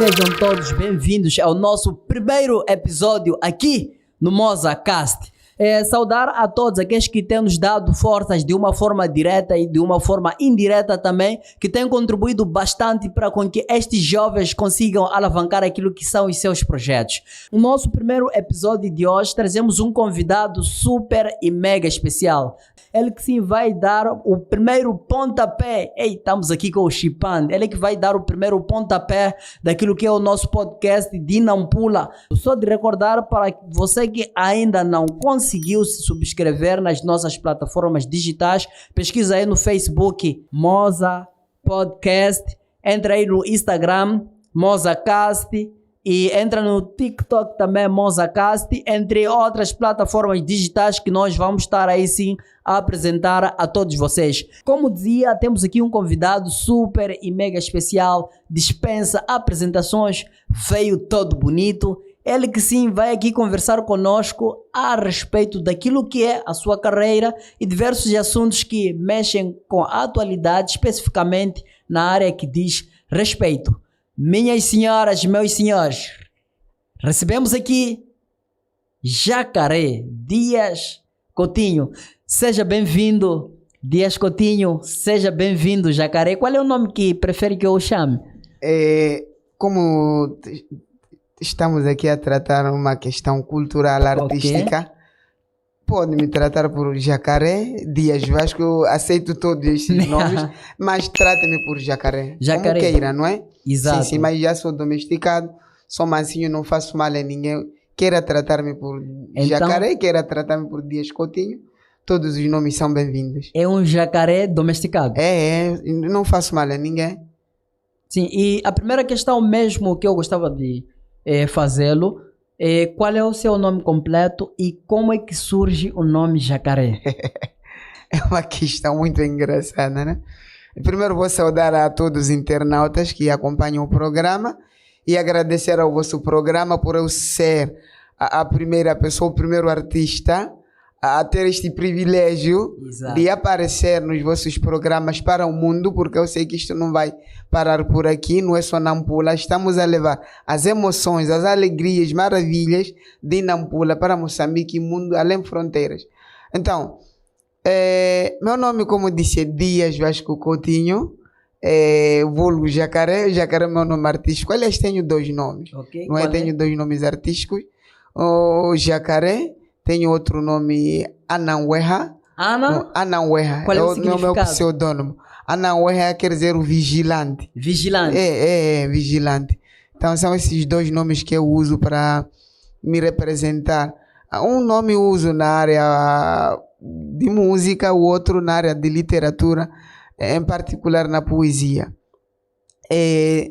Sejam todos bem-vindos ao nosso primeiro episódio aqui no MozaCast. Saudar a todos aqueles que têm nos dado forças de uma forma direta e de uma forma indireta também, que têm contribuído bastante para com que estes jovens consigam alavancar aquilo que são os seus projetos. No nosso primeiro episódio de hoje, trazemos um convidado super e mega especial. Ele que sim vai dar o primeiro pontapé. Estamos aqui com o Chipand. Ele que vai dar o primeiro pontapé daquilo que é o nosso podcast de Nampula. Só de recordar para você que ainda não conseguiu se subscrever nas nossas plataformas digitais, pesquisa aí no Facebook Moza Podcast, entra aí no Instagram MozaCast e entra no TikTok também MozaCast, entre outras plataformas digitais que nós vamos estar aí sim a apresentar a todos vocês. Como dizia, temos aqui um convidado super e mega especial, dispensa apresentações, veio todo bonito. Ele que sim vai aqui conversar conosco a respeito daquilo que é a sua carreira e diversos assuntos que mexem com a atualidade, especificamente na área que diz respeito. Minhas senhoras, meus senhores, recebemos aqui Jacaré Dias Coutinho. Seja bem-vindo, Dias Coutinho. Seja bem-vindo, Jacaré. Qual é o nome que prefere que eu o chame? Como estamos aqui a tratar uma questão cultural, artística, pode me tratar por Jacaré Dias Vasco. Eu aceito todos esses nomes, mas trate-me por Jacaré. Como queira, não é? Exato. Sim, mas já sou domesticado, sou mansinho, não faço mal a ninguém. Queira tratar-me por Jacaré, queira tratar-me por Dias Coutinho, todos os nomes são bem-vindos. É um jacaré domesticado? Não faço mal a ninguém. Sim, e a primeira questão mesmo que eu gostava de fazê-lo, qual é o seu nome completo e como é que surge o nome Jacaré? É uma questão muito engraçada, né? Primeiro vou saudar a todos os internautas que acompanham o programa e agradecer ao vosso programa por eu ser a primeira pessoa, o primeiro artista a ter este privilégio. Exato. De aparecer nos vossos programas para o mundo, porque eu sei que isto não vai parar por aqui, não é só Nampula. Estamos a levar as emoções, as alegrias, maravilhas de Nampula para Moçambique e mundo além fronteiras. Então, meu nome, como disse, é Dias Vasco Coutinho, vulgo Jacaré. Jacaré é meu nome artístico. Aliás, tenho dois nomes. Okay. Não é? Tenho dois nomes artísticos. O Jacaré, tenho outro nome, Anaueha. Anaueha. Qual é o significado? Meu pseudônimo. Anaueha quer dizer o vigilante. Vigilante. Vigilante. Então são esses dois nomes que eu uso para me representar. Um nome eu uso na área de música, o outro na área de literatura, em particular na poesia.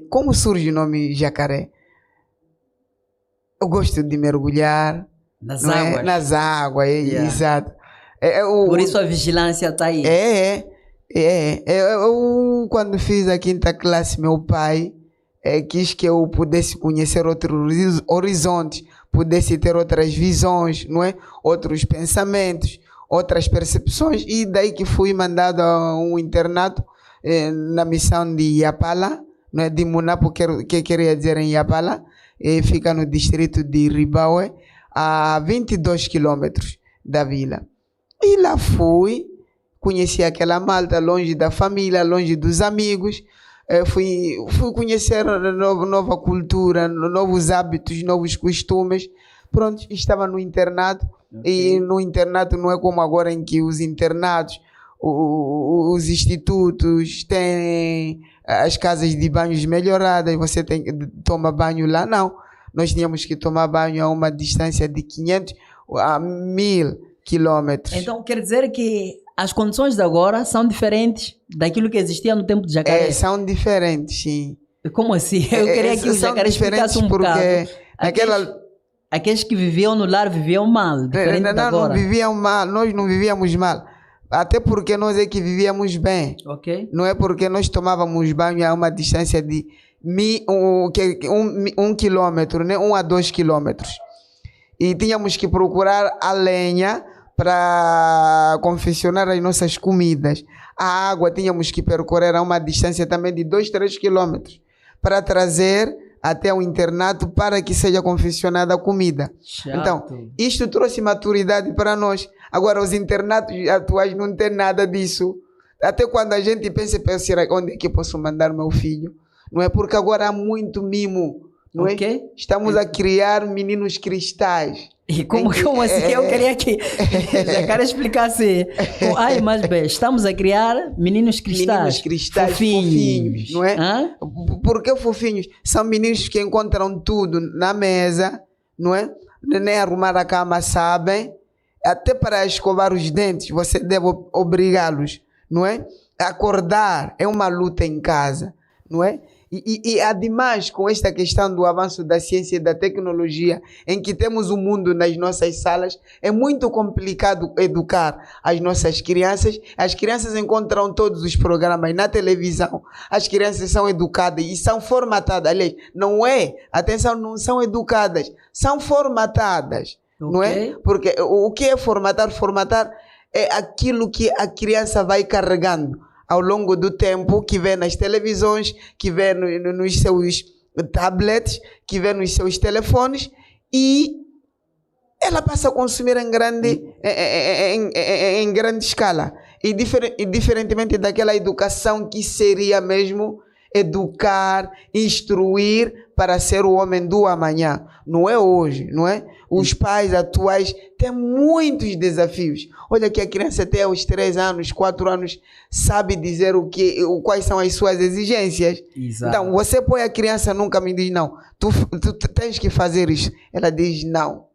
Como surge o nome Jacaré? Eu gosto de mergulhar nas águas, exato. Por isso a vigilância está aí. Eu, quando fiz a 5ª classe, meu pai quis que eu pudesse conhecer outros horizontes, pudesse ter outras visões, não é? Outros pensamentos, outras percepções, e daí que fui mandado a um internato na missão de Iapala, não é? De Munapo, que queria dizer em Iapala, fica no distrito de Ribaue, a 22 quilômetros da vila. E lá fui, conheci aquela malta, longe da família, longe dos amigos, fui conhecer nova cultura, novos hábitos, novos costumes. Pronto, estava no internato. Okay. E no internato não é como agora em que os internatos, os institutos têm as casas de banhos melhoradas, você toma banho lá, não. Nós tínhamos que tomar banho a uma distância de 500 a 1000 quilômetros. Então quer dizer que as condições de agora são diferentes daquilo que existia no tempo de Jacaré? São diferentes, sim. Como assim? Eu queria que o Jacaré explicasse um bocado. Aqueles que viviam no lar viviam mal, não viviam mal, nós não vivíamos mal. Até porque nós é que vivíamos bem. Okay. Não é porque nós tomávamos banho a uma distância de 1 quilômetro, né? 1 a 2 quilômetros. E tínhamos que procurar a lenha para confeccionar as nossas comidas. A água tínhamos que percorrer a uma distância também de 2, 3 quilômetros para trazer até o internato para que seja confeccionada a comida. Chato. Então, isto trouxe maturidade para nós. Agora, os internatos atuais não têm nada disso. Até quando a gente pensa, onde é que eu posso mandar meu filho? Não é? Porque agora há muito mimo. Não é? Estamos a criar meninos cristais. E como assim? Eu queria que já quero explicar assim. Ai, mas bem, estamos a criar meninos cristais. Meninos cristais fofinhos, não é? Hã? Por que fofinhos? São meninos que encontram tudo na mesa, não é? Nem arrumar a cama sabem. Até para escovar os dentes, você deve obrigá-los, não é? Acordar é uma luta em casa, não é? E ademais, com esta questão do avanço da ciência e da tecnologia, em que temos o mundo nas nossas salas, é muito complicado educar as nossas crianças. As crianças encontram todos os programas na televisão. As crianças são educadas e são formatadas. Aliás, não é, atenção, não são educadas, são formatadas. Okay. Não é? Porque o que é formatar? Formatar é aquilo que a criança vai carregando ao longo do tempo, que vê nas televisões, que vê nos seus tablets, que vê nos seus telefones, e ela passa a consumir em grande escala. E diferentemente daquela educação que seria mesmo educar, instruir para ser o homem do amanhã. Não é hoje, não é? Os pais atuais têm muitos desafios. Olha que a criança até aos 3 anos, 4 anos, sabe dizer quais são as suas exigências. Exato. Então, você põe a criança, nunca me diz não. Tu tens que fazer isso. Ela diz não.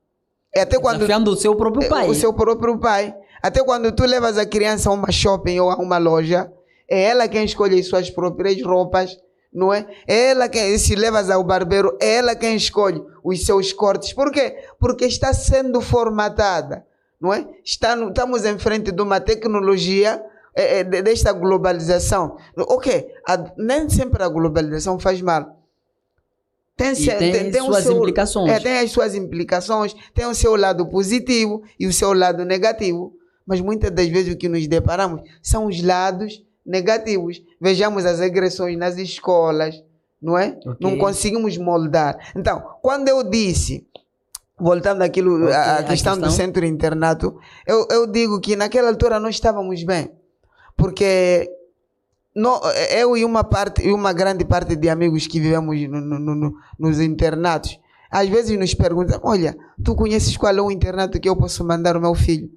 Até quando, desafiando o seu próprio pai. O seu próprio pai. Até quando tu levas a criança a uma shopping ou a uma loja, é ela quem escolhe as suas próprias roupas, não é? É ela quem, se levas ao barbeiro, é ela quem escolhe os seus cortes. Por quê? Porque está sendo formatada, não é? Estamos em frente de uma tecnologia desta globalização. Ok, nem sempre a globalização faz mal. Tem suas implicações. Tem as suas implicações, tem o seu lado positivo e o seu lado negativo. Mas muitas das vezes o que nos deparamos são os lados negativos. Vejamos as agressões nas escolas, não é? Okay. Não conseguimos moldar. Então, quando eu disse, voltando àquilo, à questão do centro internato, eu digo que naquela altura nós estávamos bem, porque eu e uma grande parte de amigos que vivemos nos internatos, às vezes nos perguntam, olha, tu conheces qual é o internato que eu posso mandar o meu filho?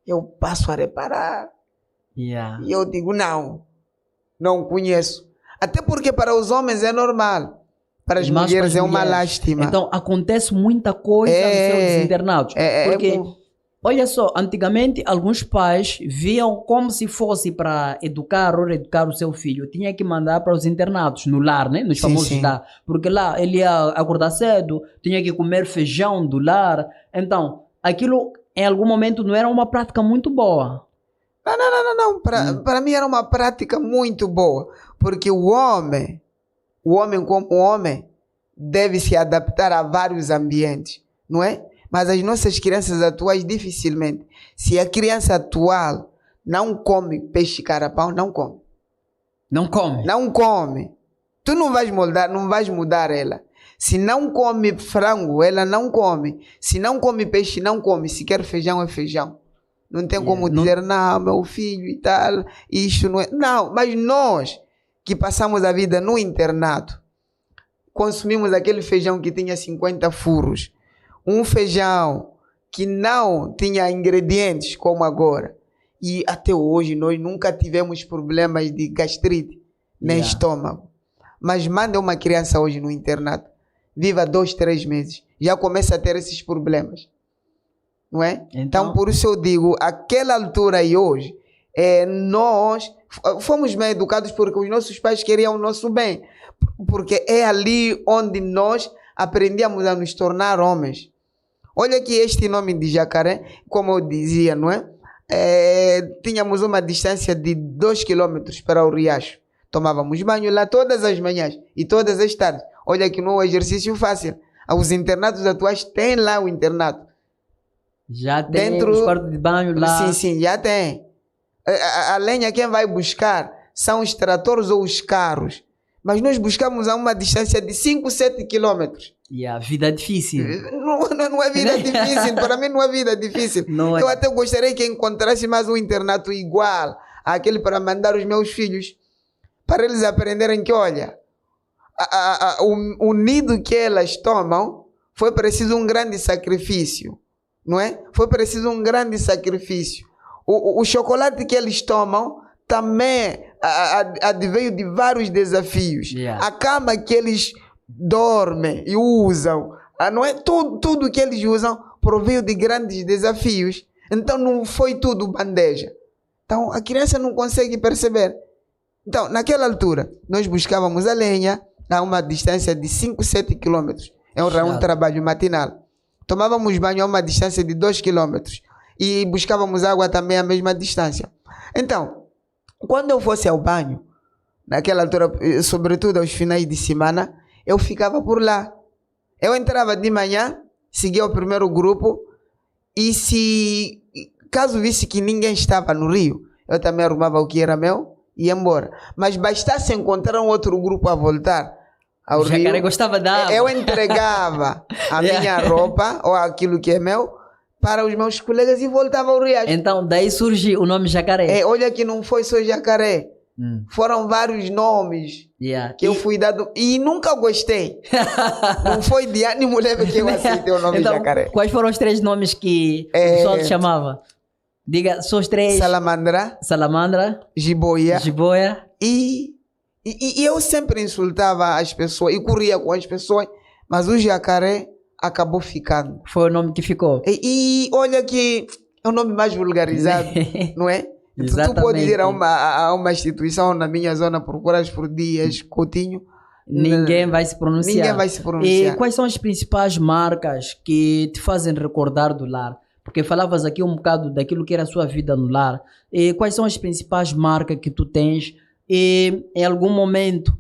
Eu passo a reparar. Yeah. E eu digo, não conheço. Até porque para os homens é normal. Para as mulheres é uma lástima. Então, acontece muita coisa nos seus internatos. Porque, olha só, antigamente alguns pais viam como se fosse para educar ou reeducar o seu filho. Tinha que mandar para os internatos, no lar, né? Nos famosos lar. Porque lá ele ia acordar cedo, tinha que comer feijão do lar. Então, aquilo em algum momento não era uma prática muito boa. Não. Para mim era uma prática muito boa. Porque o homem como homem, deve se adaptar a vários ambientes, não é? Mas as nossas crianças atuais, dificilmente. Se a criança atual não come peixe carapau, não come. Não come? Não come. Tu não vais mudar ela. Se não come frango, ela não come. Se não come peixe, não come. Se quer feijão, é feijão. Não tem como dizer, não, meu filho e tal, isto não é. Não, mas nós que passamos a vida no internato, consumimos aquele feijão que tinha 50 furos. Um feijão que não tinha ingredientes como agora. E até hoje nós nunca tivemos problemas de gastrite, nem estômago. Mas manda uma criança hoje no internato, viva 2, 3 meses, já começa a ter esses problemas. Não é? Então, por isso eu digo, aquela altura e hoje, nós fomos bem educados porque os nossos pais queriam o nosso bem. Porque é ali onde nós aprendíamos a nos tornar homens. Olha que este nome de Jacaré, como eu dizia, não é? Tínhamos uma distância de 2 quilômetros para o riacho. Tomávamos banho lá todas as manhãs e todas as tardes. Olha que não é um exercício fácil. Os internatos atuais têm lá o internato. Já tem os quartos de banho lá? Sim, já tem. A lenha quem vai buscar são os tratores ou os carros. Mas nós buscamos a uma distância de 5, 7 quilômetros. E a vida é difícil. Não é vida difícil, para mim não é vida difícil. Não é. Eu até gostaria que encontrasse mais um internato igual àquele para mandar os meus filhos, para eles aprenderem que, olha, o nido que elas tomam foi preciso um grande sacrifício, não é? Foi preciso um grande sacrifício. O chocolate que eles tomam também adveio de vários desafios. Yeah. A cama que eles dormem e usam, não é? Tudo que eles usam proveio de grandes desafios. Então não foi tudo bandeja. Então a criança não consegue perceber. Então, naquela altura, nós buscávamos a lenha a uma distância de 5, 7 quilômetros. É um trabalho matinal. Tomávamos banho a uma distância de 2 quilômetros. E buscávamos água também a mesma distância. Então, quando eu fosse ao banho, naquela altura, sobretudo aos finais de semana, eu ficava por lá. Eu entrava de manhã, seguia o primeiro grupo, e caso visse que ninguém estava no rio, eu também arrumava o que era meu e ia embora. Mas bastasse encontrar um outro grupo a voltar ao rio, Jacaré gostava da água. eu entregava a minha roupa ou aquilo que é meu para os meus colegas e voltava ao riacho. Então, daí surge o nome Jacaré. Olha que não foi só Jacaré. Foram vários nomes que eu fui dado e nunca gostei. Não foi de ânimo leve que eu aceitei o nome então, Jacaré. Quais foram os 3 nomes que o pessoal te chamava? Diga, só os 3. Salamandra, Jiboia. E eu sempre insultava as pessoas e corria com as pessoas, mas o Jacaré acabou ficando. Foi o nome que ficou. E olha que é o nome mais vulgarizado, não é? Tu pode ir a uma instituição na minha zona, procuras por Dias Coutinho. Ninguém vai se pronunciar. Ninguém vai se pronunciar. E quais são as principais marcas que te fazem recordar do lar? Porque falavas aqui um bocado daquilo que era a sua vida no lar. E quais são as principais marcas que tu tens? E em algum momento,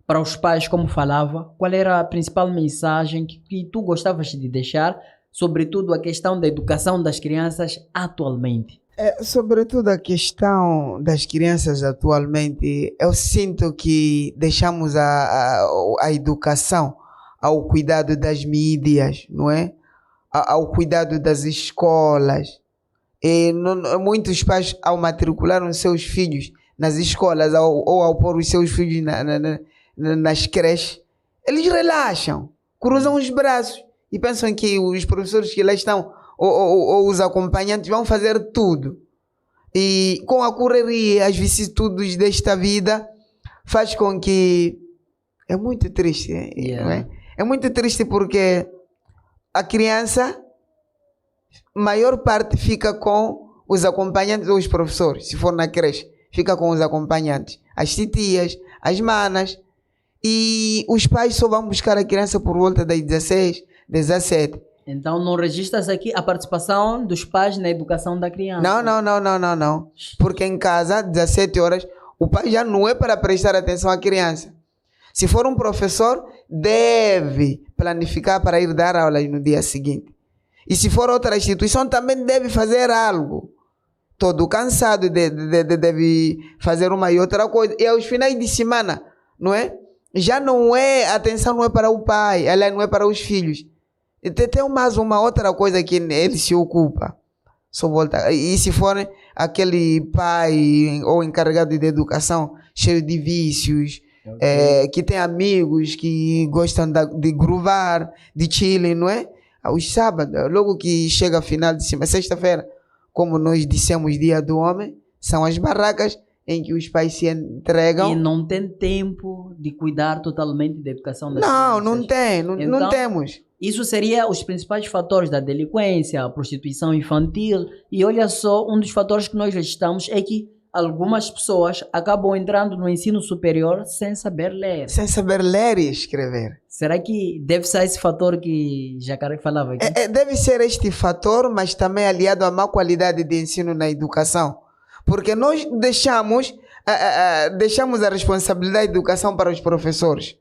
para os pais, como falava, qual era a principal mensagem que tu gostavas de deixar, sobretudo a questão da educação das crianças atualmente? Sobretudo a questão das crianças atualmente, eu sinto que deixamos a educação ao cuidado das mídias, não é? Ao cuidado das escolas. E muitos pais, ao matricular os seus filhos nas escolas ou ao pôr os seus filhos nas creches, eles relaxam, cruzam os braços e pensam que os professores que lá estão ou os acompanhantes vão fazer tudo. E com a correria, as vicissitudes desta vida, faz com que... É muito triste, não é? É muito triste porque a criança, maior parte, fica com os acompanhantes ou os professores. Se for na creche, fica com os acompanhantes. As titias, as manas. E os pais só vão buscar a criança por volta das 16, 17. Então não registras aqui a participação dos pais na educação da criança? Não. Porque em casa, 17 horas, o pai já não é para prestar atenção à criança. Se for um professor, deve planificar para ir dar aulas no dia seguinte. E se for outra instituição, também deve fazer algo. Todo cansado, deve fazer uma e outra coisa. E aos finais de semana, não é? Já não é, a atenção não é para o pai, ela não é para os filhos. Tem mais uma outra coisa que ele se ocupa. Só volta. E se for aquele pai ou encarregado de educação cheio de vícios, que tem amigos que gostam de groovar, de chilling, não é? Aos sábados, logo que chega a final de semana, sexta-feira, como nós dissemos, dia do homem, são as barracas em que os pais se entregam. E não tem tempo de cuidar totalmente da educação das crianças. Não tem, não temos. Isso seria os principais fatores da delinquência, a prostituição infantil. E olha só, um dos fatores que nós registramos é que algumas pessoas acabam entrando no ensino superior sem saber ler. Sem saber ler e escrever. Será que deve ser esse fator que Jacaré falava aqui? Deve ser este fator, mas também aliado à má qualidade de ensino na educação. Porque nós deixamos a responsabilidade da educação para os professores.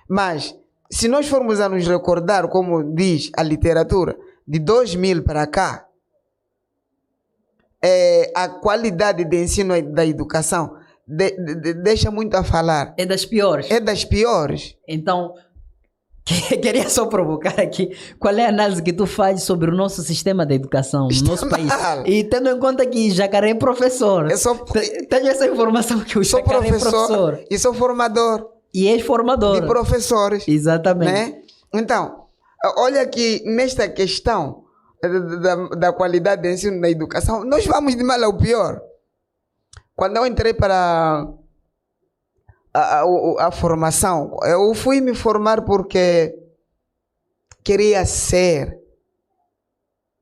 Mas, se nós formos a nos recordar, como diz a literatura, de 2000 para cá, a qualidade de ensino da educação deixa muito a falar. É das piores. É das piores. Então, queria só provocar aqui. Qual é a análise que tu fazes sobre o nosso sistema de educação no nosso país? E tendo em conta que Jacaré é professor. Tenho essa informação que o Jacaré é professor. E sou formador. E és formador. De professores. Exatamente. Né? Então, olha que nesta questão da qualidade de ensino na educação, nós vamos de mal ao pior. Quando eu entrei para a formação, eu fui me formar porque queria ser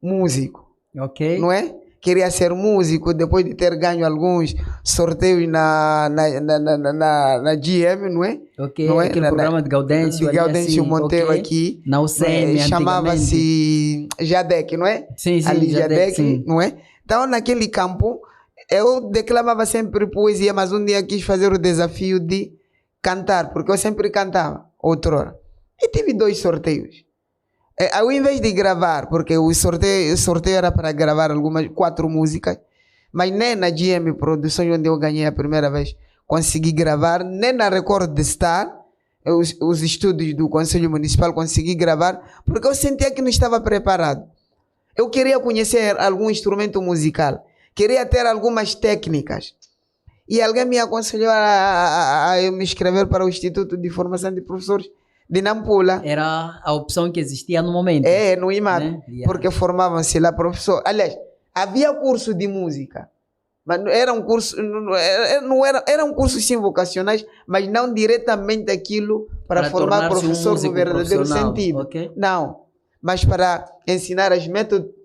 músico. Ok. Não é? Queria ser músico depois de ter ganho alguns sorteios na GM, não é? Ok, não é? Aquele programa de Gaudêncio. De Gaudêncio assim, Monteiro okay. aqui. Na UCM, chamava-se JADEC, não é? Sim, ali JADEC, sim. Não é? Então, naquele campo, eu declamava sempre poesia, mas um dia quis fazer o desafio de cantar, porque eu sempre cantava, outrora. E tive 2 sorteios. Ao invés de gravar, porque o sorteio era para gravar 4 músicas, mas nem na GM Produções, onde eu ganhei a primeira vez, consegui gravar, nem na Record de Star, os estúdios do Conselho Municipal, consegui gravar, porque eu sentia que não estava preparado. Eu queria conhecer algum instrumento musical, queria ter algumas técnicas. E alguém me aconselhou a me inscrever para o Instituto de Formação de Professores de Nampula. Era a opção que existia no momento. No IMAP, né? Porque formavam-se lá professores. Aliás, havia curso de música, mas era um curso, eram cursos sim vocacionais, mas não diretamente aquilo para formar professor no verdadeiro sentido. Okay. Não, mas para ensinar as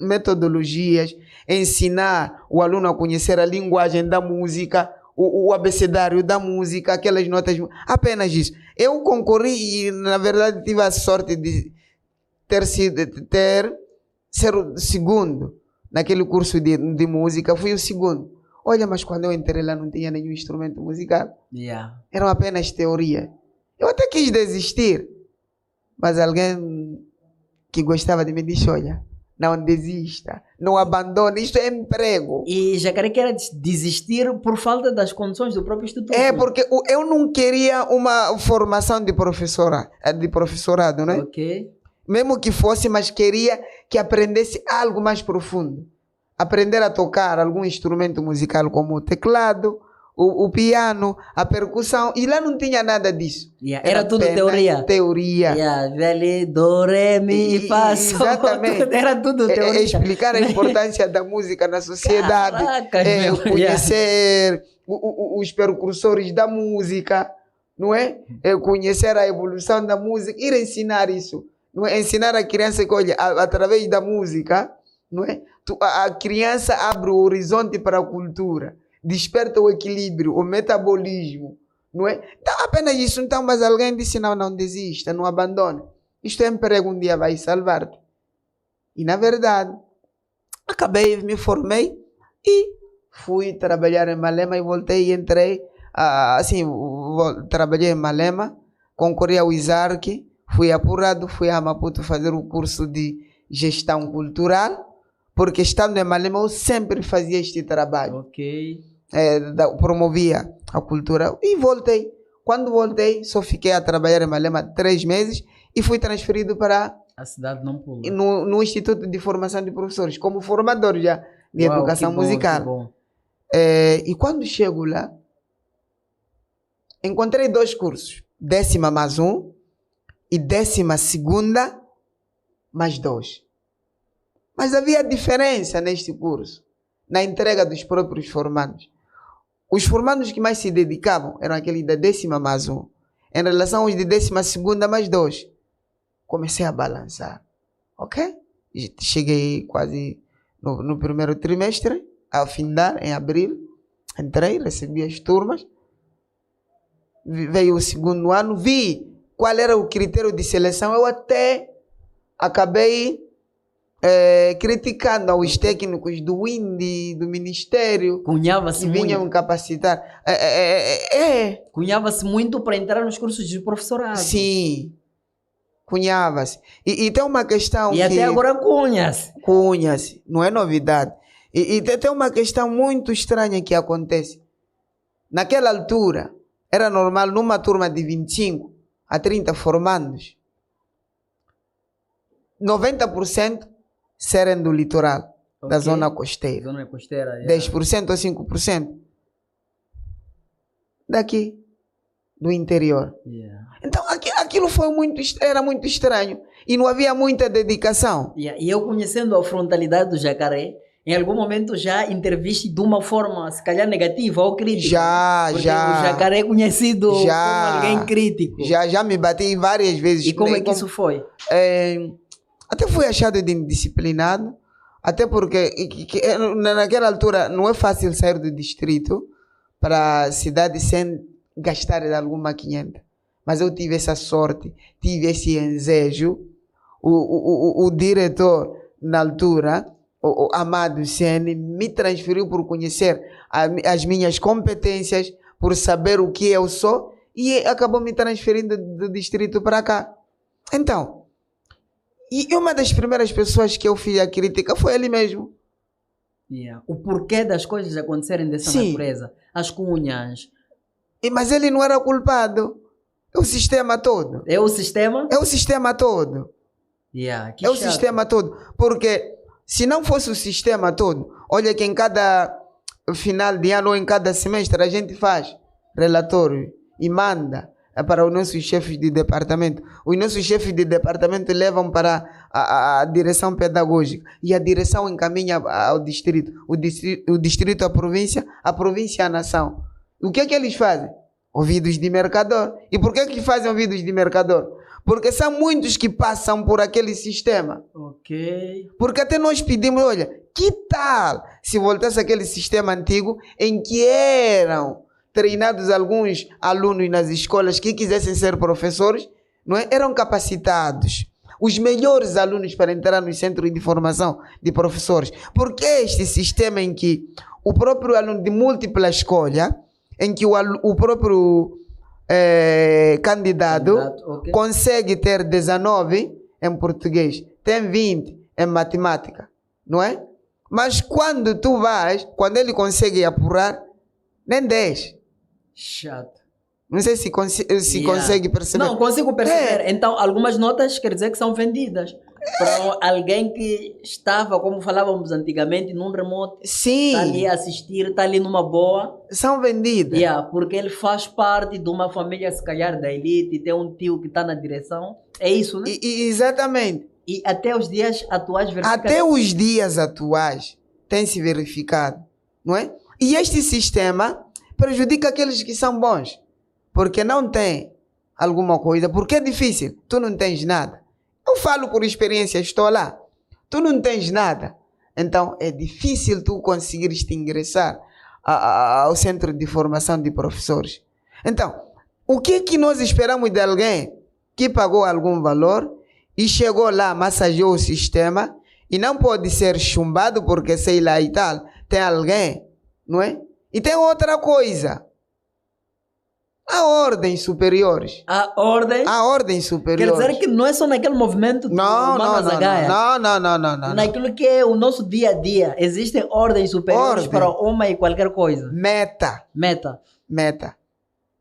metodologias, ensinar o aluno a conhecer a linguagem da música, o abecedário da música, aquelas notas, apenas isso. Eu concorri e, na verdade, tive a sorte de ser o segundo naquele curso de música. Fui o segundo. Olha, mas quando eu entrei lá não tinha nenhum instrumento musical. Eram apenas teoria. Eu até quis desistir, mas alguém que gostava de mim disse, olha, não desista, não abandone, isto é emprego. E Jacaré quer desistir por falta das condições do próprio instituto. Porque eu não queria uma formação de professorado, né? Ok. Mesmo que fosse, mas queria que aprendesse algo mais profundo. Aprender a tocar algum instrumento musical como o teclado, o piano, a percussão, e lá não tinha nada disso. Era tudo teoria. Teoria. Do, ré, mi, fá, sol. Exatamente. Era tudo teoria. Explicar a importância da música na sociedade. Conhecer os percursores da música, não é? Conhecer a evolução da música, ir ensinar isso. Não é? Ensinar a criança que, olha, através da música, não é? A criança abre o horizonte para a cultura. Desperta o equilíbrio, o metabolismo, não é? Então, apenas isso. Então, mas alguém disse, não desista, não abandone. Isto é emprego, um dia vai salvar-te. E, na verdade, me formei e fui trabalhar em Malema e voltei e entrei, trabalhei em Malema, concorri ao ISARC, fui apurado, fui a Maputo fazer o curso de gestão cultural, porque estando em Malema eu sempre fazia este trabalho. Ok. Promovia a cultura e voltei. Quando voltei, só fiquei a trabalhar em Malema 3 meses e fui transferido para a cidade de Nampula, no Instituto de Formação de Professores, como formador já de educação musical. Bom. E quando chego lá, encontrei 2 cursos, 10ª mais 1 e 12ª mais 2. Mas havia diferença neste curso, na entrega dos próprios formandos. Os formandos que mais se dedicavam eram aqueles da 10ª mais 1. Em relação aos de 12ª mais 2, comecei a balançar. Ok? Cheguei quase no primeiro trimestre, a findar, em abril. Entrei, recebi as turmas. Veio o segundo ano, vi qual era o critério de seleção. Eu até acabei criticando aos técnicos do INDE, do Ministério, Cunhava-se que vinham muito. capacitar. Cunhava-se muito para entrar nos cursos de professorado. Sim, cunhava-se. E tem uma questão e até agora cunha-se. Cunha-se, não é novidade. E tem uma questão muito estranha que acontece. naquela altura, era normal numa turma de 25 a 30 formandos, 90% serem do litoral, da zona costeira. Zona costeira, 10% ou 5% daqui, do interior. Então aquilo era muito estranho e não havia muita dedicação. E eu conhecendo a frontalidade do jacaré, em algum momento já interviste de uma forma, se calhar negativa ou crítica. Porque o jacaré é conhecido como alguém crítico. Já me bati várias vezes. E como é que isso foi? Até fui achado de indisciplinado, até porque naquela altura não é fácil sair do distrito para a cidade sem gastar de alguma 500. Mas eu tive essa sorte, tive esse ensejo. O diretor, na altura, o Amado Sene, me transferiu por conhecer as minhas competências, por saber o que eu sou, e acabou me transferindo do distrito para cá. Então, e uma das primeiras pessoas que eu fiz a crítica foi ele mesmo. O porquê das coisas acontecerem dessa natureza, as cunhas. Mas ele não era culpado. É o sistema todo. É o sistema? É o sistema todo. É o sistema todo. Porque se não fosse o sistema todo, olha que em cada final de ano ou em cada semestre a gente faz relatório e manda para os nossos chefes de departamento. Os nossos chefes de departamento levam para a direção pedagógica e a direção encaminha ao distrito. O distrito à província, a província à nação. O que é que eles fazem? Ouvidos de mercador. E por que fazem ouvidos de mercador? Porque são muitos que passam por aquele sistema. Porque até nós pedimos, olha, que tal se voltasse aquele sistema antigo em que eram treinados alguns alunos nas escolas que quisessem ser professores, não é? Eram capacitados. Os melhores alunos para entrar no centro de formação de professores. Porque este sistema em que o próprio aluno de múltipla escolha, em que o próprio candidato consegue ter 19 em português, tem 20 em matemática, não é? Mas quando quando ele consegue apurar, nem 10. Chato. Não sei se consegue perceber. Não, consigo perceber. Então, algumas notas quer dizer que são vendidas. Para alguém que estava, como falávamos antigamente, num remoto, está ali a assistir, está ali numa boa. São vendidas. Porque ele faz parte de uma família, se calhar, da elite, tem um tio que está na direção. É isso, né? Exatamente. E até os dias atuais Até os dias atuais tem se verificado, não é? E este sistema prejudica aqueles que são bons, porque não tem alguma coisa, porque é difícil, tu não tens nada. Eu falo por experiência, estou lá. Tu não tens nada. Então, é difícil tu conseguires te ingressar ao centro de formação de professores. Então, o que é que nós esperamos de alguém que pagou algum valor e chegou lá, massageou o sistema e não pode ser chumbado porque sei lá e tal. Tem alguém, não é? E tem outra coisa. A ordens superiores. A ordem superiores. Quer dizer que não é só naquele movimento do Mano Zagaia. Não. Naquilo que é o nosso dia a dia. Existem ordens superiores para uma e qualquer coisa. Meta.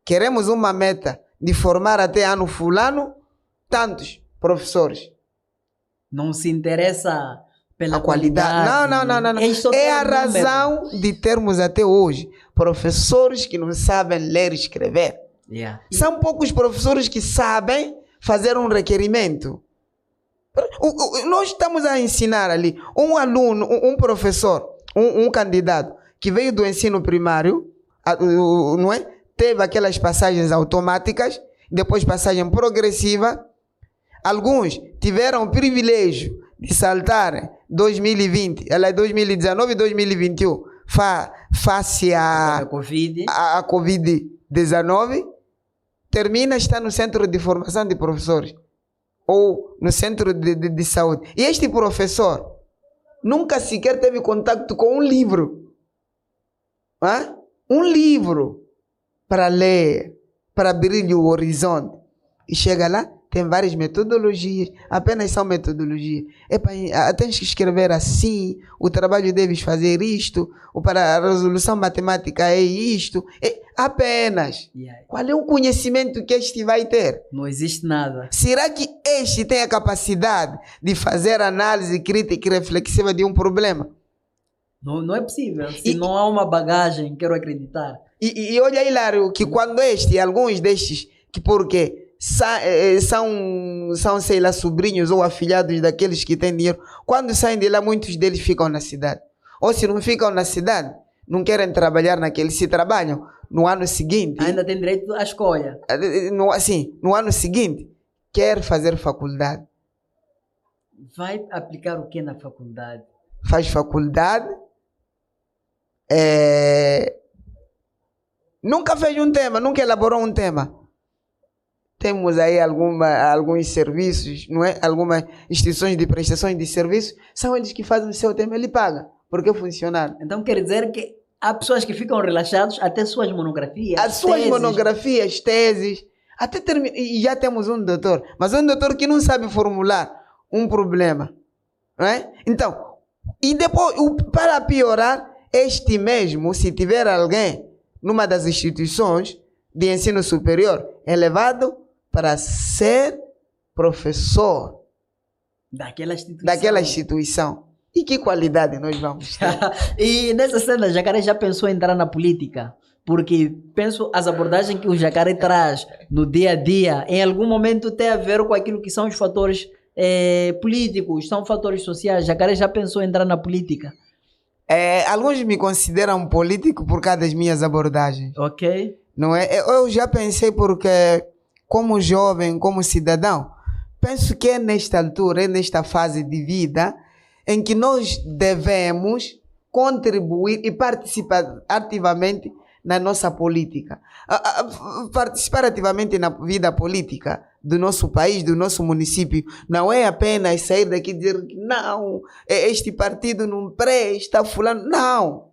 Queremos uma meta de formar até ano fulano tantos professores. Não se interessa pela qualidade. Não. É a razão de termos até hoje professores que não sabem ler e escrever. São poucos professores que sabem fazer um requerimento. Nós estamos a ensinar ali um aluno, um professor, um candidato que veio do ensino primário, não é? Teve aquelas passagens automáticas, depois passagem progressiva. Alguns tiveram o privilégio de saltar 2020, ela é 2019 e 2021, face a Covid-19, termina, está no centro de formação de professores ou no centro de saúde. E este professor nunca sequer teve contato com um livro. Um livro para ler, para abrir o horizonte. E chega lá, tem várias metodologias, apenas são metodologias. Epa, tens que escrever assim, o trabalho deves fazer isto, para a resolução matemática é isto, apenas. Yeah. Qual é o conhecimento que este vai ter? Não existe nada. Será que este tem a capacidade de fazer análise crítica e reflexiva de um problema? Não é possível. Se não há uma bagagem, quero acreditar. E olha, Hilário, que quando alguns destes, que porque são, sei lá, sobrinhos ou afilhados daqueles que têm dinheiro, quando saem de lá, muitos deles ficam na cidade. Ou se não ficam na cidade, não querem trabalhar naquele, se trabalham no ano seguinte... Ainda tem direito à escolha. No ano seguinte, quer fazer faculdade. Vai aplicar o que na faculdade? Faz faculdade... Nunca fez um tema, nunca elaborou um tema. Temos aí alguns serviços, não é? Algumas instituições de prestações de serviços, são eles que fazem o seu tema, ele paga, porque é funcionário. Então quer dizer que há pessoas que ficam relaxados até suas monografias, as suas monografias, teses, até e já temos um doutor, mas um doutor que não sabe formular um problema, não é? Então, e depois, para piorar, este mesmo, se tiver alguém numa das instituições de ensino superior, é levado para ser professor daquela instituição. E que qualidade nós vamos ter? E nessa cena, Jacaré já pensou em entrar na política? Porque penso as abordagens que o Jacaré traz no dia a dia, em algum momento tem a ver com aquilo que são os fatores políticos, são fatores sociais. Jacaré já pensou em entrar na política? Alguns me consideram político por causa das minhas abordagens. Ok. Não é? Eu já pensei porque, como jovem, como cidadão, penso que é nesta altura, é nesta fase de vida, em que nós devemos contribuir e participar ativamente na nossa política. Participar ativamente na vida política do nosso país, do nosso município, não é apenas sair daqui e dizer que não, este partido não presta, fulano. Não.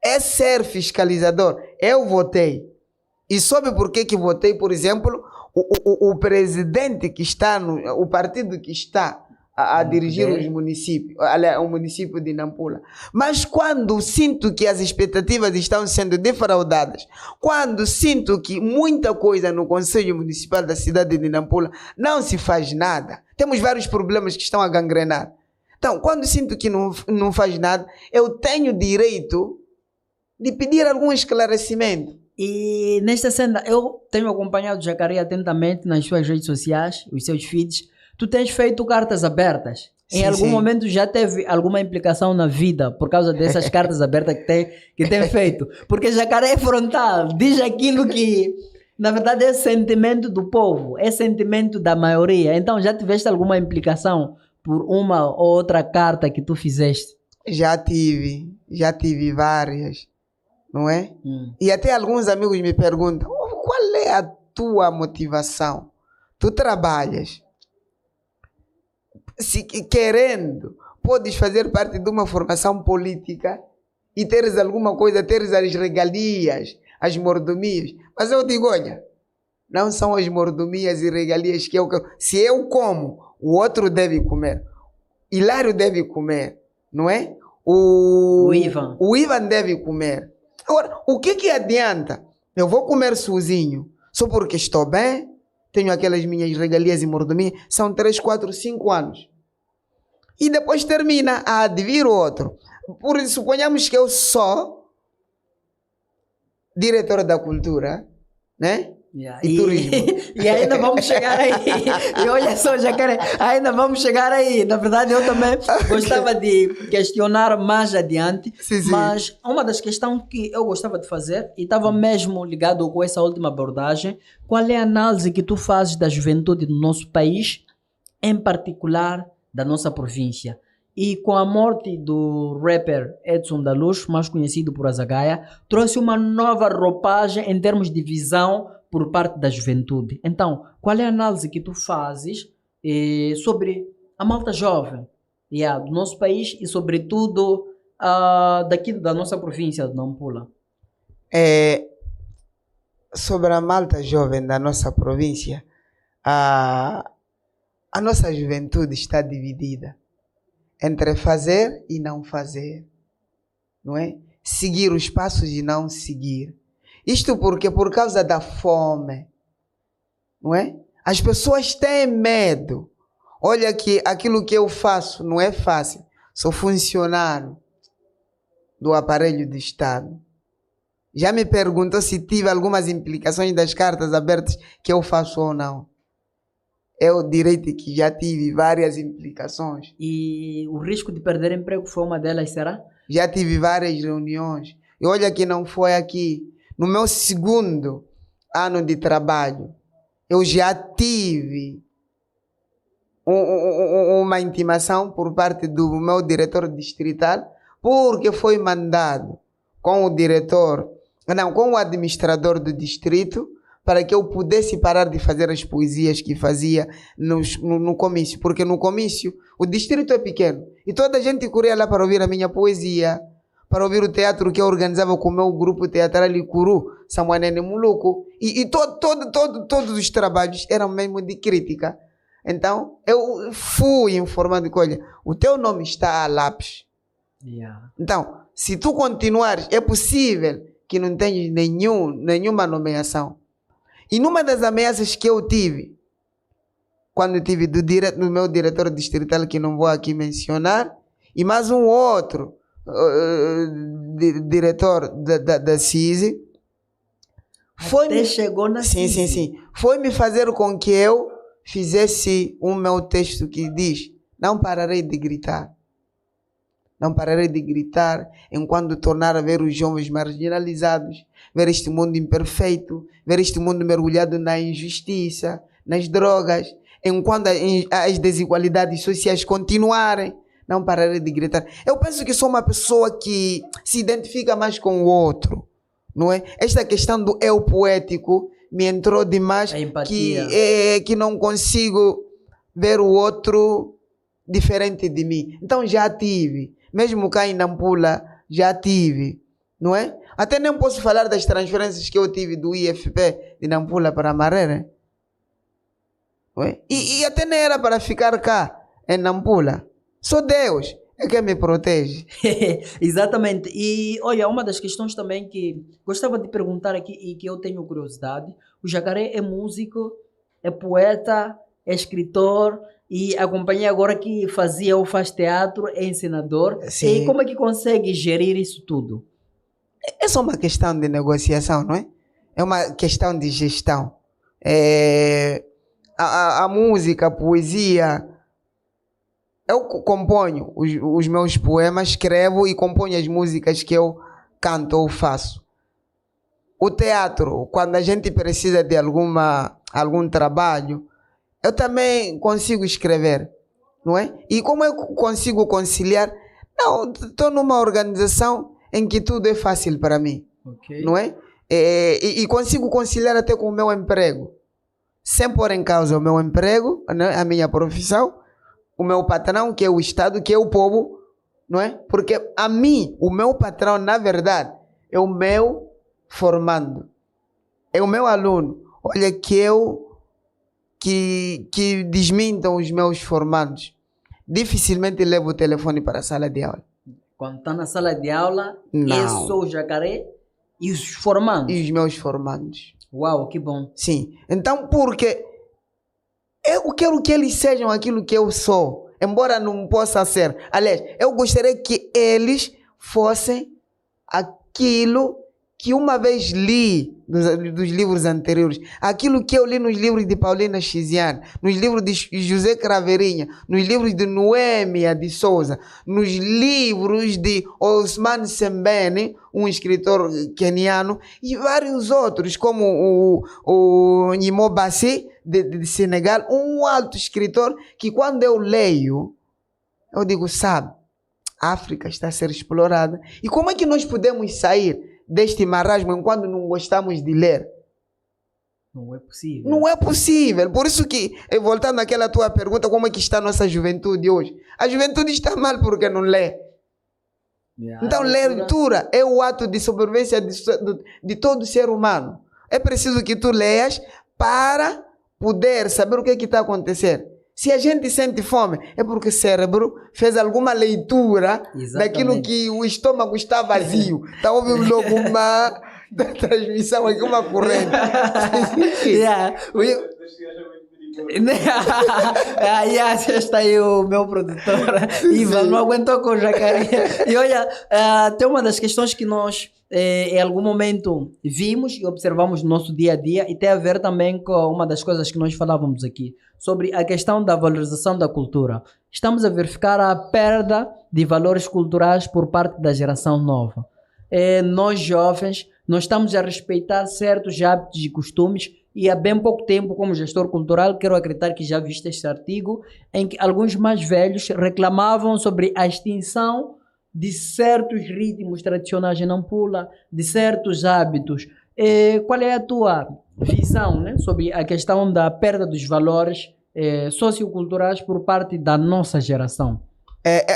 É ser fiscalizador. Eu votei. E sabe por que votei, por exemplo, o presidente que está, o partido que está a dirigir os municípios, o município de Nampula. Mas quando sinto que as expectativas estão sendo defraudadas, quando sinto que muita coisa no Conselho Municipal da cidade de Nampula não se faz nada, temos vários problemas que estão a gangrenar. Então, quando sinto que não faz nada, eu tenho direito de pedir algum esclarecimento. E nesta cena, eu tenho acompanhado o Jacaré atentamente nas suas redes sociais, os seus feeds. Tu tens feito cartas abertas. Em algum momento já teve alguma implicação na vida por causa dessas cartas abertas que tem feito? Porque Jacaré é frontal, diz aquilo que, na verdade, é sentimento do povo, é sentimento da maioria. Então, já tiveste alguma implicação por uma ou outra carta que tu fizeste? Já tive várias, não é? E até alguns amigos me perguntam, qual é a tua motivação? Tu trabalhas. Se querendo, podes fazer parte de uma formação política e teres alguma coisa, teres as regalias, as mordomias. Mas eu digo, olha, não são as mordomias e regalias que eu quero. Se eu como, o outro deve comer. Hilário deve comer, não é? O Ivan deve comer. Agora, o que adianta? Eu vou comer sozinho, só porque estou bem, tenho aquelas minhas regalias e mordomias, são 3, 4, 5 anos. E depois termina, de vir outro. Por isso, suponhamos que eu sou diretor da cultura, né? E turismo. E ainda vamos chegar aí. E olha só, Jacaré, ainda vamos chegar aí. Na verdade, eu também gostava de questionar mais adiante. Sim. Mas uma das questões que eu gostava de fazer, e estava mesmo ligado com essa última abordagem, qual é a análise que tu fazes da juventude do nosso país, em particular da nossa província? E com a morte do rapper Edson da Luz, mais conhecido por Azagaia, trouxe uma nova roupagem em termos de visão por parte da juventude. Então, qual é a análise que tu fazes sobre a malta jovem do nosso país e, sobretudo, daqui da nossa província de Nampula? Sobre a malta jovem da nossa província, a nossa juventude está dividida entre fazer e não fazer, não é? Seguir os passos e não seguir. Isto porque por causa da fome, não é? As pessoas têm medo. Olha que aquilo que eu faço não é fácil. Sou funcionário do aparelho do Estado. Já me perguntou se tive algumas implicações das cartas abertas que eu faço ou não. Eu direito que já tive várias implicações. E o risco de perder emprego foi uma delas, será? Já tive várias reuniões. E olha que não foi aqui. No meu segundo ano de trabalho, eu já tive uma intimação por parte do meu diretor distrital, porque foi mandado com o administrador do distrito, para que eu pudesse parar de fazer as poesias que fazia no comício. Porque no comício, o distrito é pequeno. E toda a gente corria lá para ouvir a minha poesia, para ouvir o teatro que eu organizava com o meu grupo teatral Icuru, Samuanene Muluco. E todos os trabalhos eram mesmo de crítica. Então, eu fui informado que, olha, o teu nome está a lápis. Yeah. Então, se tu continuares, é possível que não tenhas nenhuma nomeação. E numa das ameaças que eu tive, quando eu tive do meu diretor distrital, que não vou aqui mencionar, e mais um outro diretor da CISI, chegou na CISI. Sim. Foi me fazer com que eu fizesse o meu texto que diz: não pararei de gritar. Não pararei de gritar enquanto tornar a ver os jovens marginalizados, ver este mundo imperfeito, ver este mundo mergulhado na injustiça, nas drogas, enquanto as desigualdades sociais continuarem. Não pararei de gritar. Eu penso que sou uma pessoa que se identifica mais com o outro, não é? Esta questão do eu poético me entrou demais, que não consigo ver o outro diferente de mim. Então já tive. Mesmo cá em Nampula, já tive, não é? Até nem posso falar das transferências que eu tive do IFP de Nampula para Maré, não é? E até nem era para ficar cá, em Nampula. Só Deus é que me protege. Exatamente. E, olha, uma das questões também que gostava de perguntar aqui e que eu tenho curiosidade. O Jacaré é músico, é poeta, é escritor... E acompanhei agora que fazia ou faz teatro, é ensinador. Sim. E como é que consegue gerir isso tudo? É só uma questão de negociação, não é? É uma questão de gestão. A música, a poesia... Eu componho os meus poemas, escrevo e componho as músicas que eu canto ou faço. O teatro, quando a gente precisa de algum trabalho... Eu também consigo escrever, não é? E como eu consigo conciliar? Não, estou numa organização em que tudo é fácil para mim, okay, não é? E consigo conciliar até com o meu emprego, sem pôr em causa o meu emprego, né? A minha profissão, o meu patrão, que é o Estado, que é o povo, não é? Porque a mim, o meu patrão, na verdade, é o meu formando, é o meu aluno. Olha que desmintam os meus formandos. Dificilmente levo o telefone para a sala de aula. Quando está na sala de aula, não, é só o Jacaré e os formandos. E os meus formandos. Uau, que bom. Sim. Então, porque eu quero que eles sejam aquilo que eu sou, embora não possa ser. Aliás, eu gostaria que eles fossem aquilo que uma vez li dos livros anteriores, aquilo que eu li nos livros de Paulina Chiziane, nos livros de José Craveirinha, nos livros de Noêmia de Souza, nos livros de Osman Sembene, um escritor queniano, e vários outros, como o Nyimo Bassi, de Senegal, um alto escritor que quando eu leio, eu digo, sabe, a África está a ser explorada. E como é que nós podemos sair deste marasmo enquanto não gostamos de ler? Não é possível. Não é possível. Por isso que, voltando àquela tua pergunta, como é que está a nossa juventude hoje? A juventude está mal porque não lê. Então, leitura é o ato de sobrevivência de todo ser humano. É preciso que tu leias para poder saber o que está acontecendo. Se a gente sente fome, é porque o cérebro fez alguma leitura daquilo Exatamente. que o estômago está vazio. Está ouvindo logo uma transmissão aqui, uma corrente. Yeah. Está aí o meu produtor Ivan, não aguentou com o jacaré. E olha, tem uma das questões que nós em algum momento vimos e observamos no nosso dia a dia e tem a ver também com uma das coisas que nós falávamos aqui sobre a questão da valorização da cultura. Estamos a verificar a perda de valores culturais por parte da geração nova. Nós jovens, nós estamos a respeitar certos hábitos e costumes e há bem pouco tempo, como gestor cultural, quero acreditar que já viste este artigo, em que alguns mais velhos reclamavam sobre a extinção de certos ritmos tradicionais em Nampula, de certos hábitos. Qual é a tua visão, né, sobre a questão da perda dos valores socioculturais por parte da nossa geração?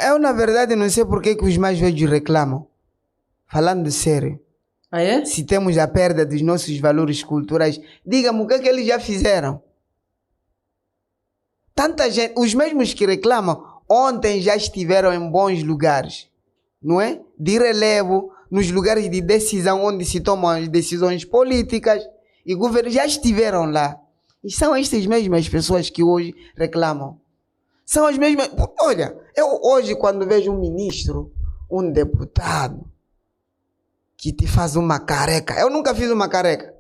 Eu, na verdade, não sei por que os mais velhos reclamam. Falando sério. Ah, é? Se temos a perda dos nossos valores culturais, diga-me o que é que eles já fizeram. Tanta gente, os mesmos que reclamam, ontem já estiveram em bons lugares, não é? De relevo, nos lugares de decisão onde se tomam as decisões políticas e governo, já estiveram lá. E são estas mesmas pessoas que hoje reclamam. São as mesmas. Olha, eu hoje quando vejo um ministro, um deputado, que te faz uma careca. Eu nunca fiz uma careca.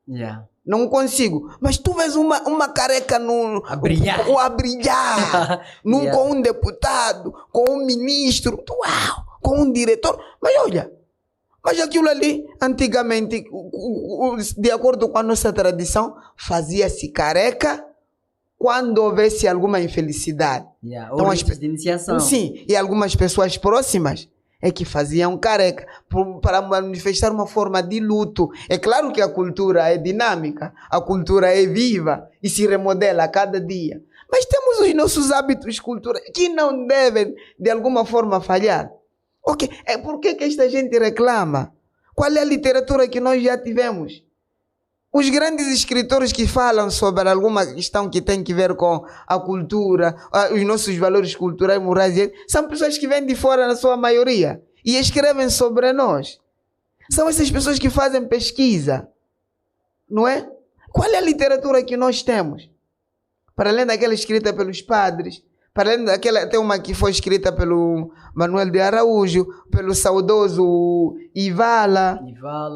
Yeah. Não consigo. Mas tu vês uma careca a brilhar. A brilhar. Yeah. Com um deputado, com um ministro, uau, com um diretor. Mas olha, mas aquilo ali, antigamente, de acordo com a nossa tradição, fazia-se careca quando houvesse alguma infelicidade. Yeah. Então, ritos de iniciação. Sim, e algumas pessoas próximas é que faziam careca para manifestar uma forma de luto. É claro que a cultura é dinâmica, a cultura é viva e se remodela a cada dia. Mas temos os nossos hábitos culturais que não devem, de alguma forma, falhar. Ok, por que esta gente reclama? Qual é a literatura que nós já tivemos? Os grandes escritores que falam sobre alguma questão que tem que ver com a cultura, os nossos valores culturais, morais, são pessoas que vêm de fora na sua maioria e escrevem sobre nós. São essas pessoas que fazem pesquisa, não é? Qual é a literatura que nós temos? Para além daquela escrita pelos padres, para além daquela, tem uma que foi escrita pelo Manuel de Araújo, pelo saudoso Ivala,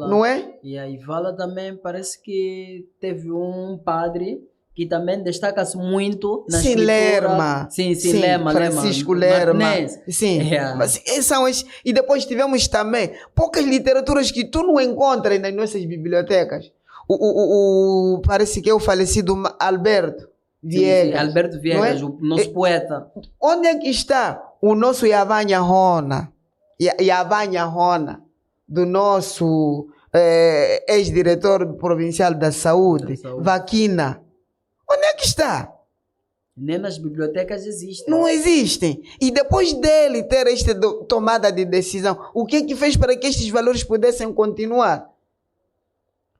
não é? E a Ivala também parece que teve um padre que também destaca-se muito na escritura. Lerma. Sim, Lerma. Francisco Lerma. Martinez. Sim. Yeah. Mas são as, e depois tivemos também poucas literaturas que tu não encontras nas nossas bibliotecas. Parece que é o falecido Alberto Viegas. Sim, Alberto Viegas, o nosso poeta. Onde é que está o nosso Yavanha Rona? Yavanha Rona, do nosso ex-diretor provincial da saúde, Vaquina. Onde é que está? Nem nas bibliotecas existem. Não existem. E depois dele ter esta tomada de decisão, o que é que fez para que estes valores pudessem continuar?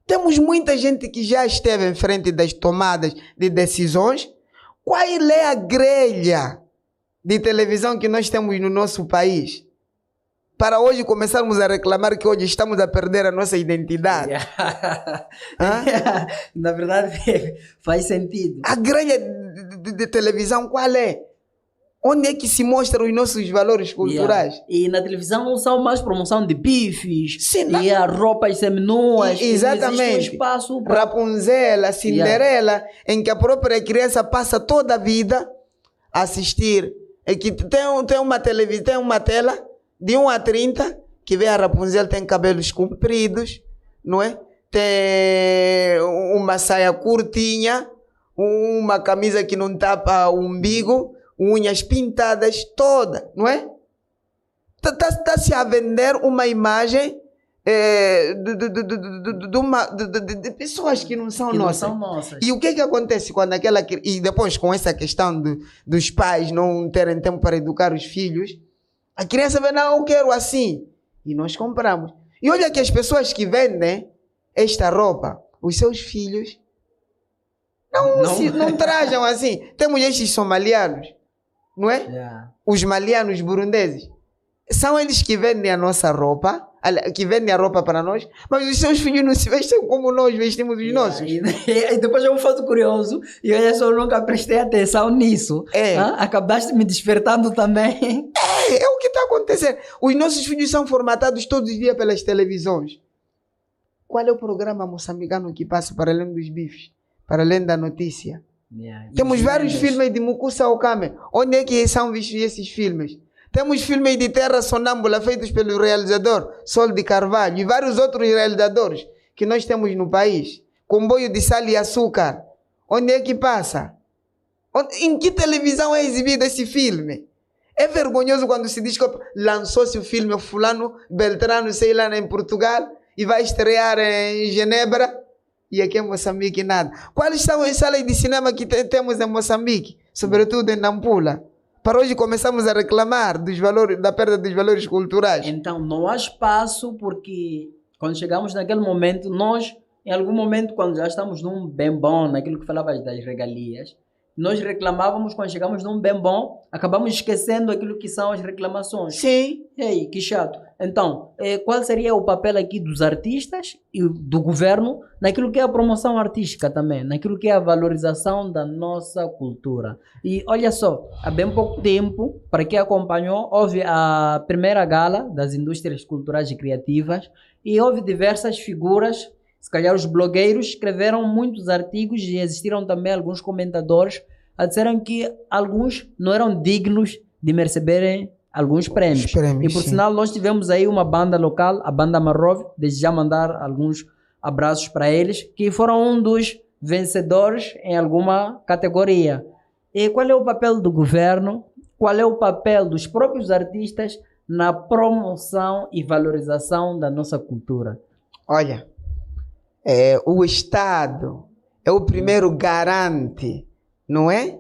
Temos muita gente que já esteve em frente das tomadas de decisões. Qual é a grelha de televisão que nós temos no nosso país? Para hoje começarmos a reclamar que hoje estamos a perder a nossa identidade. Na verdade, faz sentido. A grelha de televisão qual é? Onde é que se mostram os nossos valores culturais? E na televisão não são mais promoção de bifes. Sim, e a roupas seminuas. Exatamente. Um espaço pra... Rapunzel, Cinderela, em que a própria criança passa toda a vida a assistir. É que tem uma televisão, tem uma tela de 1 a 30, que vê a Rapunzel, tem cabelos compridos, não é? Tem uma saia curtinha, uma camisa que não tapa o umbigo, unhas pintadas, toda, não é? Está-se a vender uma imagem de pessoas que não são nossas. E o que acontece quando aquela... E depois com essa questão dos pais não terem tempo para educar os filhos, a criança vê, não, eu quero assim. E nós compramos. E olha que as pessoas que vendem esta roupa, os seus filhos Não trajam assim. Temos estes somalianos, não é? Yeah. Os malianos burundeses. São eles que vendem a nossa roupa, que vendem a roupa para nós, mas os seus filhos não se vestem como nós vestimos os nossos. E depois eu faço curioso, e olha só, eu nunca prestei atenção nisso. Acabaste me despertando também. É o que está acontecendo. Os nossos filhos são formatados todos os dias pelas televisões. Qual é o programa moçambicano que passa para além dos bifes? Para além da notícia? Temos vários filmes de Mukusa Okame. Onde é que são vistos esses filmes? Temos filmes de Terra Sonâmbula feitos pelo realizador Sol de Carvalho e vários outros realizadores que nós temos no país. Comboio de Sal e Açúcar. Onde é que passa? Em que televisão é exibido esse filme? É vergonhoso quando se diz que lançou-se o filme Fulano Beltrano, sei lá, em Portugal e vai estrear em Genebra e aqui em Moçambique nada. Quais são as salas de cinema que temos em Moçambique? Sobretudo em Nampula. Para hoje começamos a reclamar da perda dos valores culturais. Então, não há espaço porque quando chegamos naquele momento, nós, em algum momento, quando já estamos num bem bom, naquilo que falavas das regalias, nós reclamávamos, quando chegamos num bem bom, acabamos esquecendo aquilo que são as reclamações. Sim. Ei, que chato. Então, qual seria o papel aqui dos artistas e do governo naquilo que é a promoção artística também, naquilo que é a valorização da nossa cultura? E olha só, há bem pouco tempo, para quem acompanhou, houve a primeira gala das indústrias culturais e criativas e houve diversas figuras. Se calhar os blogueiros escreveram muitos artigos e existiram também alguns comentadores a disserem que alguns não eram dignos de receberem alguns prêmios. E por sinal nós tivemos aí uma banda local, a Banda Marrove, desde já mandar alguns abraços para eles, que foram um dos vencedores em alguma categoria. E qual é o papel do governo? Qual é o papel dos próprios artistas na promoção e valorização da nossa cultura? Olha, o Estado é o primeiro garante, não é?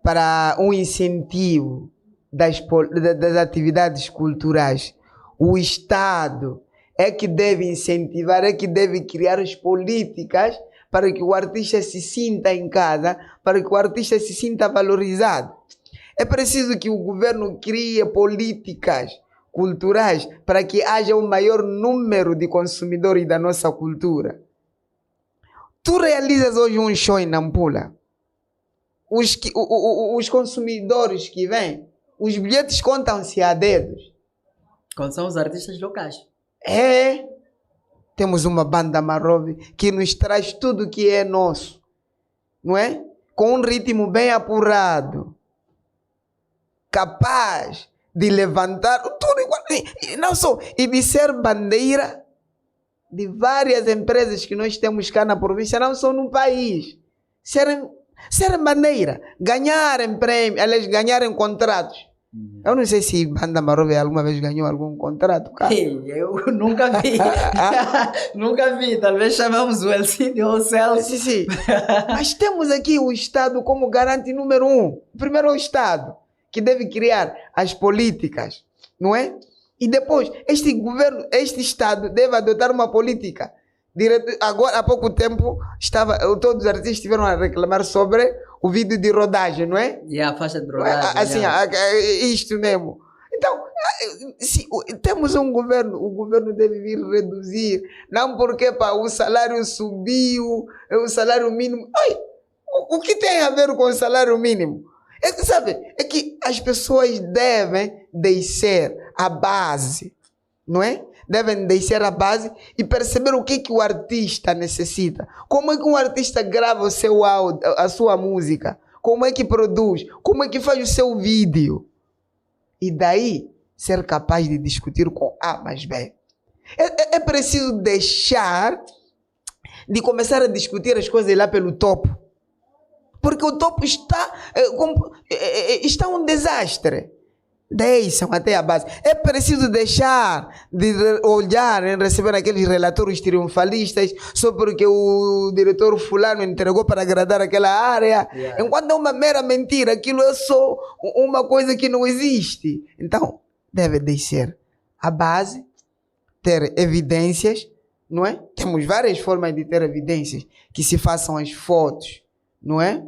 Para um incentivo das atividades culturais. O Estado é que deve incentivar, é que deve criar as políticas para que o artista se sinta em casa, para que o artista se sinta valorizado. É preciso que o governo crie políticas culturais para que haja um maior número de consumidores da nossa cultura. Tu realizas hoje um show em Nampula. Os consumidores que vêm, os bilhetes contam-se a dedos. Quando são os artistas locais. Temos uma Banda Marrove que nos traz tudo que é nosso, não é? Com um ritmo bem apurado, capaz de levantar tudo igual, não só, e de ser bandeira de várias empresas que nós temos cá na província, não só no país. Ser bandeira, ganharem prêmio, aliás, ganharem contratos. Eu não sei se Banda Marrove alguma vez ganhou algum contrato, cara. Eu nunca vi. Nunca vi. Talvez chamamos o Elcínio ou o Celso. Sim. Mas temos aqui o Estado como garante número 1. Primeiro é o Estado, que deve criar as políticas, não é? E depois, este Estado deve adotar uma política. Agora, há pouco tempo, todos os artistas estiveram a reclamar sobre o vídeo de rodagem, não é? E a faixa de rodagem. Assim, isto mesmo. Então, se temos um governo, o governo deve vir reduzir. Não porque o salário subiu, o salário mínimo. O que tem a ver com o salário mínimo? É que as pessoas devem descer a base, não é? Devem descer a base e perceber o que o artista necessita. Como é que um artista grava o seu áudio, a sua música? Como é que produz? Como é que faz o seu vídeo? E daí, ser capaz de discutir com A mais B. É preciso deixar de começar a discutir as coisas lá pelo topo. Porque o topo está um desastre. Deixam até a base. É preciso deixar de olhar e receber aqueles relatórios triunfalistas só porque o diretor fulano entregou para agradar aquela área. Enquanto é uma mera mentira, aquilo é só uma coisa que não existe. Então, deve descer a base, ter evidências, não é? Temos várias formas de ter evidências, que se façam as fotos, não é?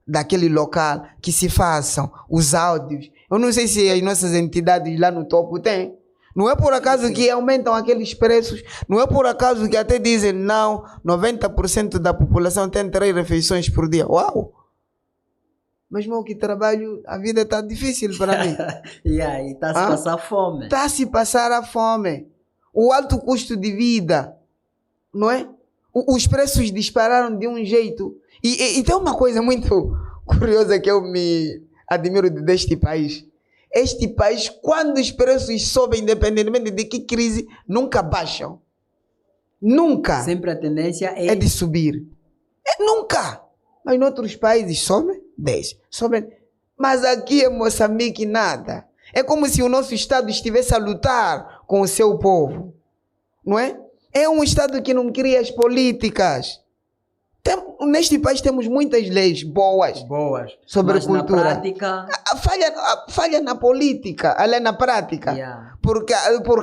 Daquele local, que se façam os áudios. Eu não sei se as nossas entidades lá no topo têm. Não é por acaso que aumentam aqueles preços, não é por acaso que até dizem não, 90% da população tem 3 refeições por dia. Uau! Mas meu que trabalho, a vida está difícil para mim. E aí, está a se passar fome. Está a se passar a fome. O alto custo de vida, não é? Os preços dispararam de um jeito. E tem uma coisa muito curiosa que eu me admiro deste país. Este país, quando os preços sobem, independentemente de que crise, nunca baixam. Nunca. Sempre a tendência é de subir. Nunca. Mas em outros países sobem, desce, sobem. Mas aqui em Moçambique, nada. É como se o nosso Estado estivesse a lutar com o seu povo. Não é? É um Estado que não cria as políticas. Neste país temos muitas leis boas sobre mas cultura. Na prática... falha na política, ali na prática. Yeah. Por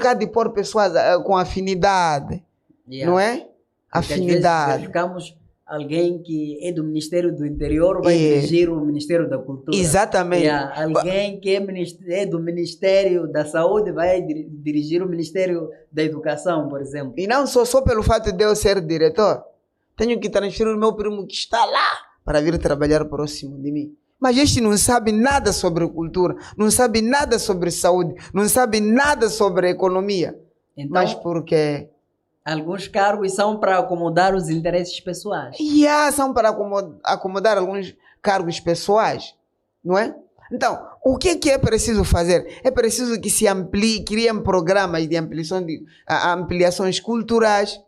causa de pôr pessoas com afinidade. Yeah. Não é? Porque Afinidade. Às vezes verificamos alguém que é do Ministério do Interior vai dirigir o Ministério da Cultura. Exatamente. Yeah. Alguém que é do Ministério da Saúde vai dirigir o Ministério da Educação, por exemplo. E não só pelo fato de eu ser diretor. Tenho que transferir o meu primo que está lá para vir trabalhar próximo de mim. Mas este não sabe nada sobre cultura, não sabe nada sobre saúde, não sabe nada sobre economia. Então, mas porque... alguns cargos são para acomodar os interesses pessoais. São para acomodar alguns cargos pessoais, não é? Então, o que é preciso fazer? É preciso que se criem programas de ampliações culturais,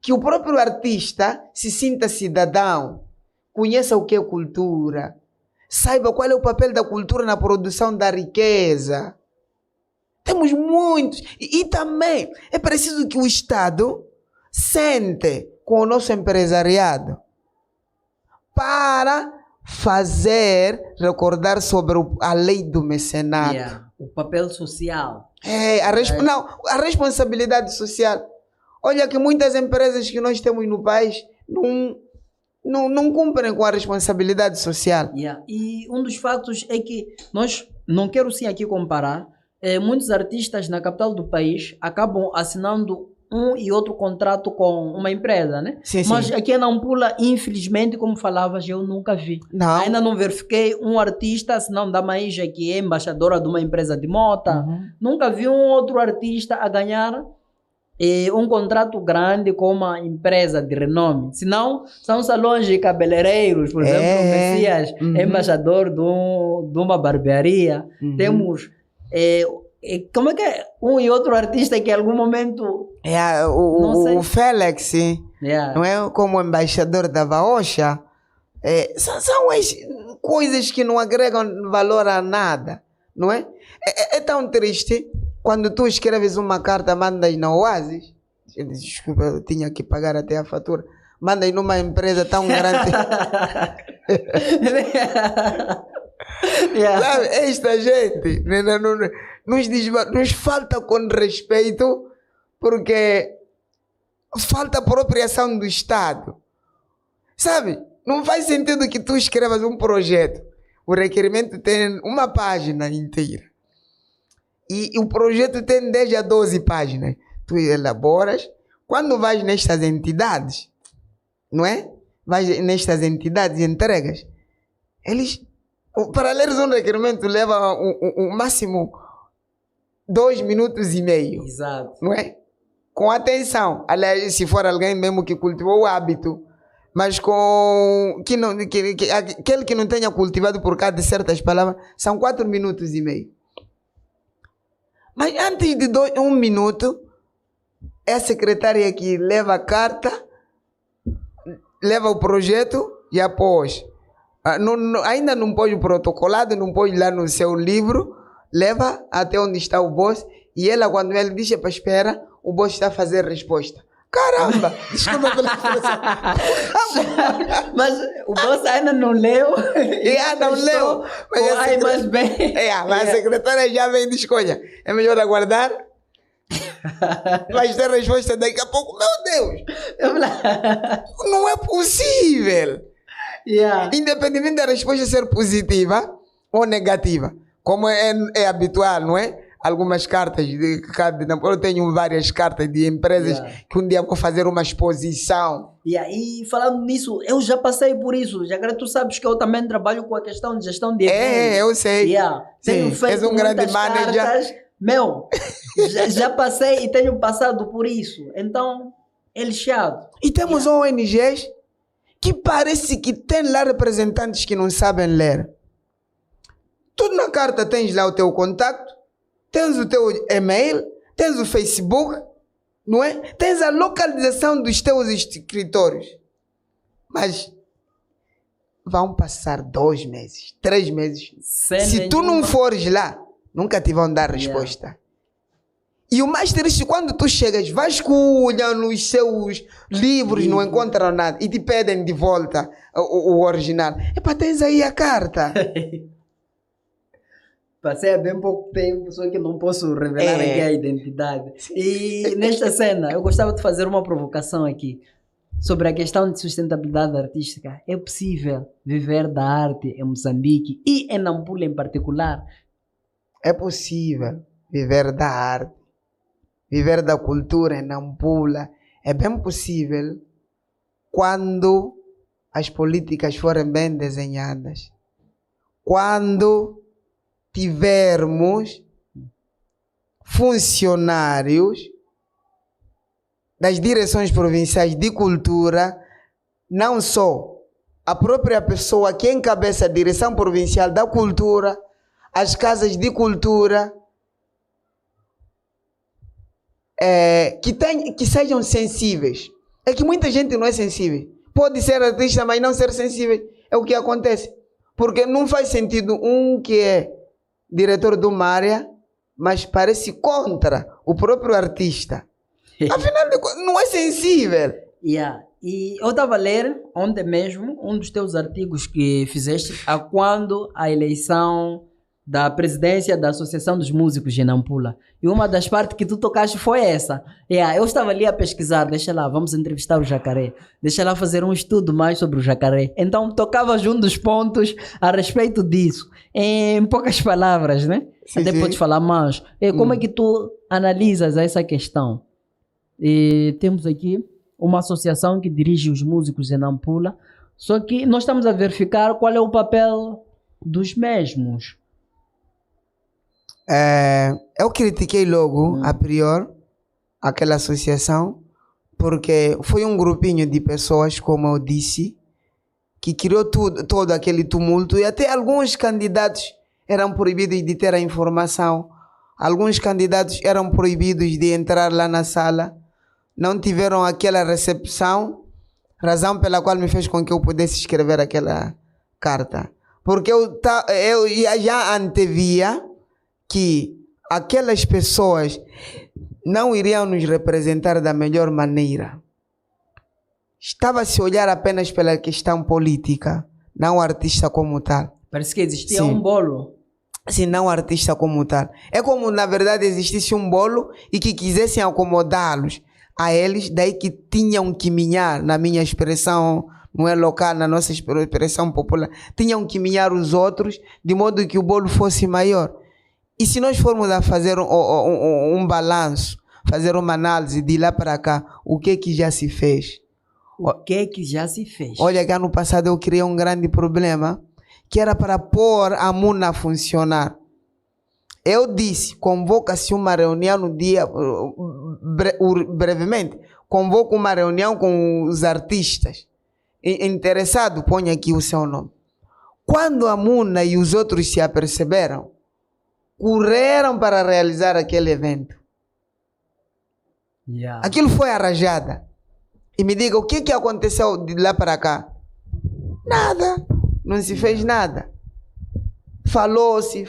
que o próprio artista se sinta cidadão, conheça o que é cultura, saiba qual é o papel da cultura na produção da riqueza. Temos muitos. E também é preciso que o Estado sente com o nosso empresariado para fazer recordar sobre a lei do mecenato. O papel social. A responsabilidade social. Olha que muitas empresas que nós temos no país não cumprem com a responsabilidade social. E um dos fatos é que nós, não quero sim aqui comparar, muitos artistas na capital do país acabam assinando um e outro contrato com uma empresa, né? Sim, mas sim. Aqui em Nampula, infelizmente, como falavas, eu nunca vi. Não. Ainda não verifiquei um artista, senão da Maíja, que é embaixadora de uma empresa de mota. Nunca vi um outro artista a ganhar um contrato grande com uma empresa de renome. Senão, são salões de cabeleireiros, por exemplo, o Messias é embaixador de uma barbearia. Temos... como é que é um e outro artista que em algum momento... o Félix, não é? Como embaixador da Vaocha. São as coisas que não agregam valor a nada, não é? É tão triste quando tu escreves uma carta, mandas na Oasis. Desculpa, eu tinha que pagar até a fatura. Mandas numa empresa tão grande. Sabe, esta gente nos falta com respeito, porque falta apropriação do Estado. Sabe, não faz sentido que tu escrevas um projeto, o requerimento tem uma página inteira e o projeto tem 10 a 12 páginas. Tu elaboras, quando vais nestas entidades, não é? Vais nestas entidades e entregas, eles... Para ler um requerimento leva o máximo 2 minutos e meio. Exato. Não é? Com atenção. Aliás, se for alguém mesmo que cultivou o hábito, mas com aquele que não tenha cultivado por causa de certas palavras, são 4 minutos e meio. Mas antes de 1 minuto, é a secretária que leva a carta, leva o projeto e após. Ainda não pôs o protocolado, não pôs lá no seu livro, leva até onde está o boss e ela, quando ele diz para espera, o boss está a fazer resposta. Caramba! Desculpa pela expressão. Mas o boss ainda não leu. Não leu. Mas bem. Mas a secretária já vem de escolha. É melhor aguardar. Vai ter resposta daqui a pouco. Meu Deus! Não é possível! Yeah. Independente da resposta ser positiva ou negativa, como é habitual, não é? Algumas cartas, eu tenho várias cartas de empresas que um dia vou fazer uma exposição. E falando nisso, eu já passei por isso. Já tu sabes que eu também trabalho com a questão de gestão de eventos. Eu sei. Tenho feito um grande manager. Cartas. Meu, já passei e tenho passado por isso. Então, é lixado. E temos ONGs que parece que tem lá representantes que não sabem ler. Tudo na carta tens lá o teu contacto, tens o teu e-mail, tens o Facebook, não é? Tens a localização dos teus escritórios. Mas vão passar 2 meses, 3 meses. Se tu não fores lá, nunca te vão dar resposta. E o mais triste, quando tu chegas, vasculham nos seus livros, não encontram nada e te pedem de volta o original. Tens aí a carta. Passei há bem pouco tempo, só que não posso revelar aqui a identidade. E nesta cena, eu gostava de fazer uma provocação aqui sobre a questão de sustentabilidade artística. É possível viver da arte em Moçambique e em Nampula em particular? É possível viver da arte, viver da cultura em Nampula. É bem possível quando as políticas forem bem desenhadas. Quando tivermos funcionários das direções provinciais de cultura, não só a própria pessoa que encabeça a direção provincial da cultura, as casas de cultura, que sejam sensíveis. É que muita gente não é sensível. Pode ser artista, mas não ser sensível. É o que acontece. Porque não faz sentido um que é diretor de uma área, mas parece contra o próprio artista. Afinal de contas, não é sensível. E eu estava a ler ontem mesmo um dos teus artigos que fizeste a quando a eleição da presidência da Associação dos Músicos de Nampula. E uma das partes que tu tocaste foi essa. Eu estava ali a pesquisar, deixa lá, vamos entrevistar o Jacaré. Deixa lá fazer um estudo mais sobre o Jacaré. Então tocavas um dos pontos a respeito disso. Em poucas palavras, né? Sim, até podes falar mais. Como é que tu analisas essa questão? Temos aqui uma associação que dirige os músicos em Nampula, só que nós estamos a verificar qual é o papel dos mesmos. Eu critiquei logo, a priori, aquela associação, porque foi um grupinho de pessoas, como eu disse, que criou todo aquele tumulto, e até alguns candidatos eram proibidos de ter a informação, alguns candidatos eram proibidos de entrar lá na sala, não tiveram aquela recepção, razão pela qual me fez com que eu pudesse escrever aquela carta. Porque eu já antevia que aquelas pessoas não iriam nos representar da melhor maneira. Estava a se olhar apenas pela questão política, não o artista como tal. Parece que existia um bolo. Sim, não o artista como tal. É como, na verdade, existisse um bolo e que quisessem acomodá-los a eles, daí que tinham que minhar, na minha expressão, não é local, na nossa expressão popular, tinham que minhar os outros de modo que o bolo fosse maior. E se nós formos a fazer um balanço, fazer uma análise de lá para cá, o que já se fez? O que já se fez? Olha que ano passado eu criei um grande problema, que era para pôr a MUNA a funcionar. Eu disse, convoca-se uma reunião no dia, brevemente, convoca uma reunião com os artistas. Interessado, põe aqui o seu nome. Quando a MUNA e os outros se aperceberam, correram para realizar aquele evento. Aquilo foi arranjada. E me diga, o que aconteceu de lá para cá? Nada. Não se fez nada. Falou-se,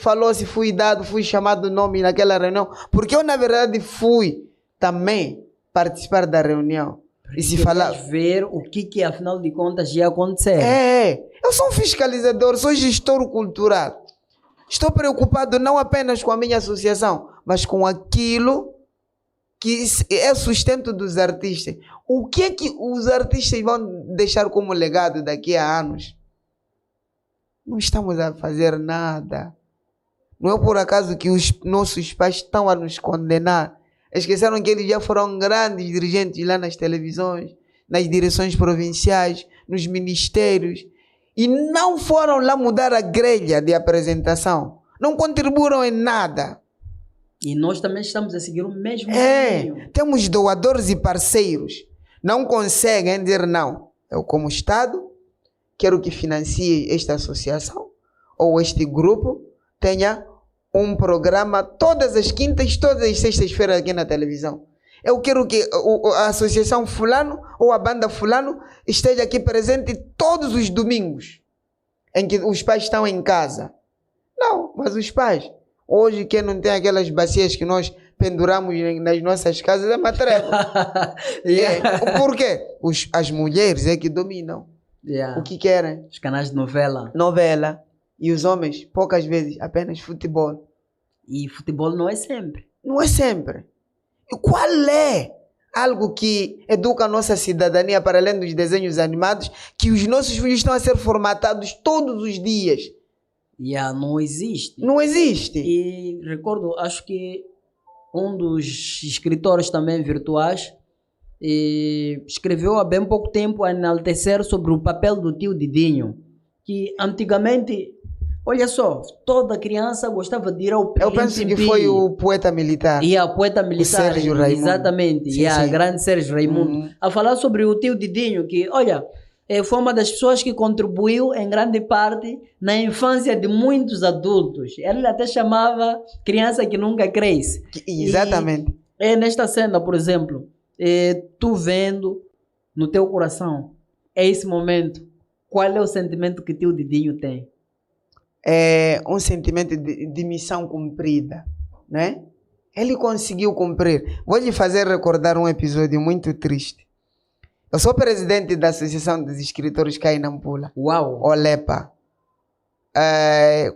fui chamado o nome naquela reunião. Porque eu, na verdade, fui também participar da reunião. E se falar... ver o que afinal de contas ia acontecer. Eu sou um fiscalizador, sou gestor cultural. Estou preocupado não apenas com a minha associação, mas com aquilo que é sustento dos artistas. O que os artistas vão deixar como legado daqui a anos? não estamos a fazer nada. Não é por acaso que os nossos pais estão a nos condenar. Esqueceram que eles já foram grandes dirigentes lá nas televisões, nas direções provinciais, nos ministérios, e não foram lá mudar a grelha de apresentação. Não contribuíram em nada. E nós também estamos a seguir o mesmo caminho. Temos doadores e parceiros. Não conseguem dizer não. Eu, como Estado, quero que financie esta associação ou este grupo tenha um programa todas as quintas, todas as sextas-feiras aqui na televisão. Eu quero que a associação fulano ou a banda fulano esteja aqui presente todos os domingos em que os pais estão em casa. Não, mas os pais, hoje quem não tem aquelas bacias que nós penduramos nas nossas casas é uma treva. Por quê? As mulheres é que dominam. O que querem? Os canais de novela. Novela. E os homens, poucas vezes, apenas futebol. E futebol não é sempre. Não é sempre. E qual é algo que educa a nossa cidadania para além dos desenhos animados, que os nossos filhos estão a ser formatados todos os dias? Não existe. Não existe. E recordo, acho que um dos escritores também virtuais escreveu há bem pouco tempo a enaltecer sobre o papel do tio Didinho, que antigamente, olha só, toda criança gostava de ir ao Eu penso que foi o poeta militar. O poeta militar. O Sérgio Raimundo. Exatamente. Sim. Grande Sérgio Raimundo. A falar sobre o tio Didinho, que, olha, foi uma das pessoas que contribuiu em grande parte na infância de muitos adultos. Ele até chamava criança que nunca cresce. Exatamente. E nesta cena, por exemplo, tu vendo no teu coração, esse momento, qual é o sentimento que tio Didinho tem? É um sentimento de missão cumprida, né? Ele conseguiu cumprir. Vou lhe fazer recordar um episódio muito triste. Eu sou presidente da Associação dos Escritores cá em Nampula. Uau! OLEPA.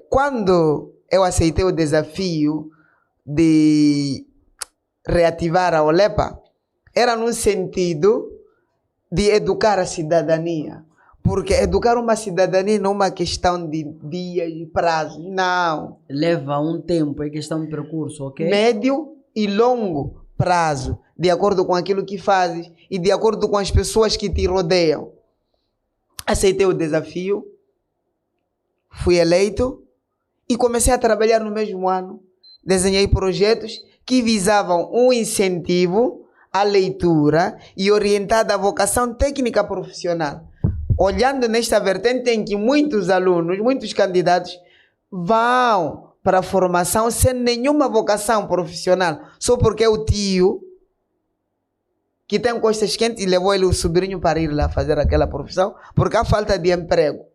Quando eu aceitei o desafio de reativar a OLEPA, era no sentido de educar a cidadania. Porque educar uma cidadania não é uma questão de dias, de prazo, não. Leva um tempo, é questão de percurso, ok? Médio e longo prazo, de acordo com aquilo que fazes e de acordo com as pessoas que te rodeiam. Aceitei o desafio, fui eleito e comecei a trabalhar no mesmo ano. Desenhei projetos que visavam um incentivo à leitura e orientado à vocação técnica profissional. Olhando nesta vertente em que muitos alunos, muitos candidatos vão para a formação sem nenhuma vocação profissional, só porque é o tio que tem costas quentes e levou ele o sobrinho para ir lá fazer aquela profissão, porque há falta de emprego.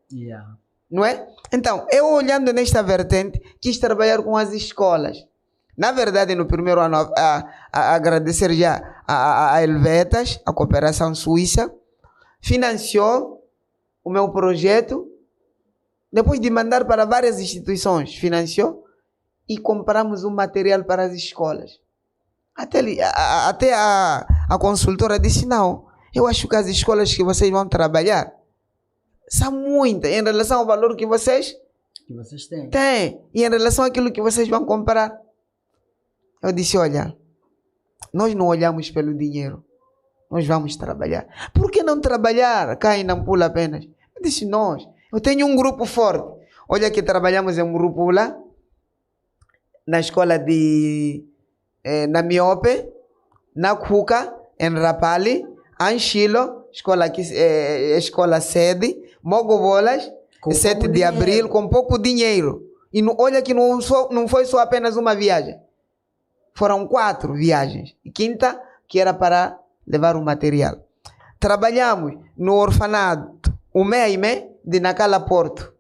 Não é? Então, eu olhando nesta vertente, quis trabalhar com as escolas. Na verdade, no primeiro ano, a agradecer já a Helvetas, a Cooperação Suíça, financiou o meu projeto, depois de mandar para várias instituições, financiou e compramos um material para as escolas. Até a consultora disse, não, eu acho que as escolas que vocês vão trabalhar são muitas em relação ao valor que vocês têm e em relação àquilo que vocês vão comprar. Eu disse, olha, nós não olhamos pelo dinheiro, nós vamos trabalhar. Por que não trabalhar cá em Nampula apenas? Eu disse, eu tenho um grupo forte. Olha que trabalhamos em Murupula, na escola na Miope, na Cuca, em Rapali, Anchilo, escola sede, Mogobolas, 7 de abril, com pouco dinheiro. E olha que não foi só apenas uma viagem. Foram 4 viagens. E quinta, que era para levar o material. Trabalhamos no orfanato, o MEIME, de Nacala Porto.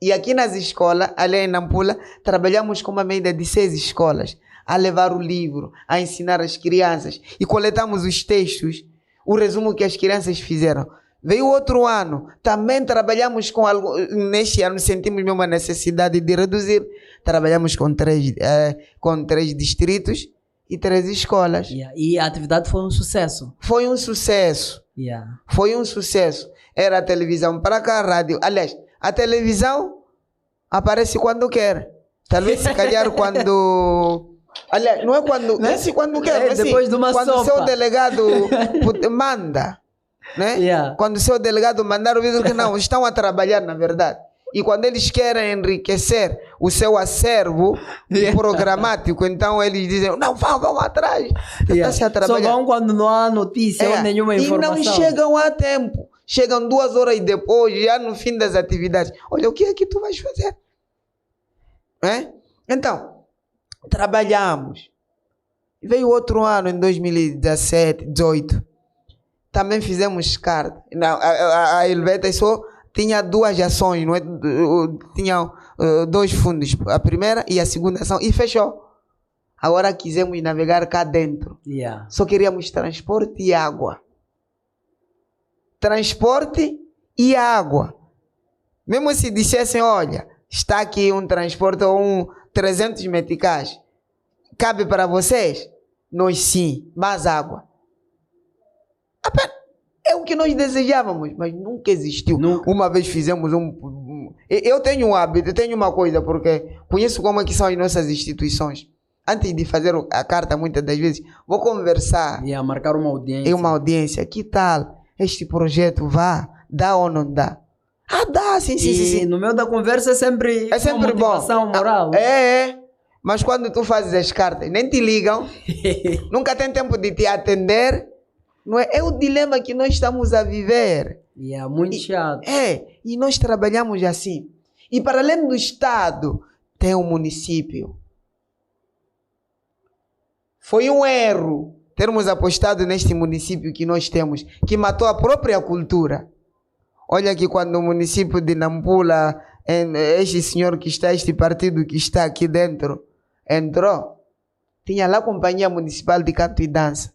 E aqui nas escolas, ali em Nampula, trabalhamos com uma média de 6 escolas, a levar o livro, a ensinar as crianças. E coletamos os textos, o resumo que as crianças fizeram. Veio outro ano, também trabalhamos com algo. Neste ano sentimos mesmo a necessidade de reduzir. Trabalhamos com 3 distritos e 3 escolas. E a atividade foi um sucesso. Foi um sucesso. Foi um sucesso. Era a televisão para cá, a rádio. Aliás, a televisão aparece quando quer. Talvez se calhar quando... Aliás, não é quando... Não é assim quando quer, mas depois de uma quando o sopa. seu delegado manda, né? Yeah. Quando o seu delegado mandar o vídeo que não, estão a trabalhar na verdade. E quando eles querem enriquecer o seu acervo programático, então eles dizem, não, vão atrás. Está-se a Só trabalhar. vão quando não há notícia ou nenhuma informação. E não chegam a tempo. Chegam 2 horas depois, já no fim das atividades. Olha, o que é que tu vais fazer? Então, trabalhamos. Veio outro ano, em 2017, 18. Também fizemos carta. A Helvetas só tinha 2 ações, não é? Tinha 2 fundos, a primeira e a segunda ação, e fechou. Agora quisemos navegar cá dentro. Yeah. Só queríamos transporte e água. Transporte e água. Mesmo se dissessem, olha, está aqui um transporte ou 300 meticais, cabe para vocês? Nós sim, mais água. É o que nós desejávamos, mas nunca existiu. Nunca. Uma vez fizemos eu tenho um hábito, eu tenho uma coisa, porque conheço como é que são as nossas instituições. Antes de fazer a carta, muitas das vezes, vou conversar. Yeah, marcar uma audiência. Em uma audiência. Que tal este projeto? Dá ou não dá? Dá, sim. No meio da conversa é sempre uma bom. motivação moral. Mas quando tu fazes as cartas, nem te ligam, nunca tem tempo de te atender. Não é? É o dilema que nós estamos a viver. Muito chato. E nós trabalhamos assim. E para além do Estado, tem o município. Foi um erro termos apostado neste município que nós temos, que matou a própria cultura. Olha que quando o município de Nampula, este senhor que está, este partido que está aqui dentro, entrou, tinha lá a Companhia Municipal de Canto e Dança.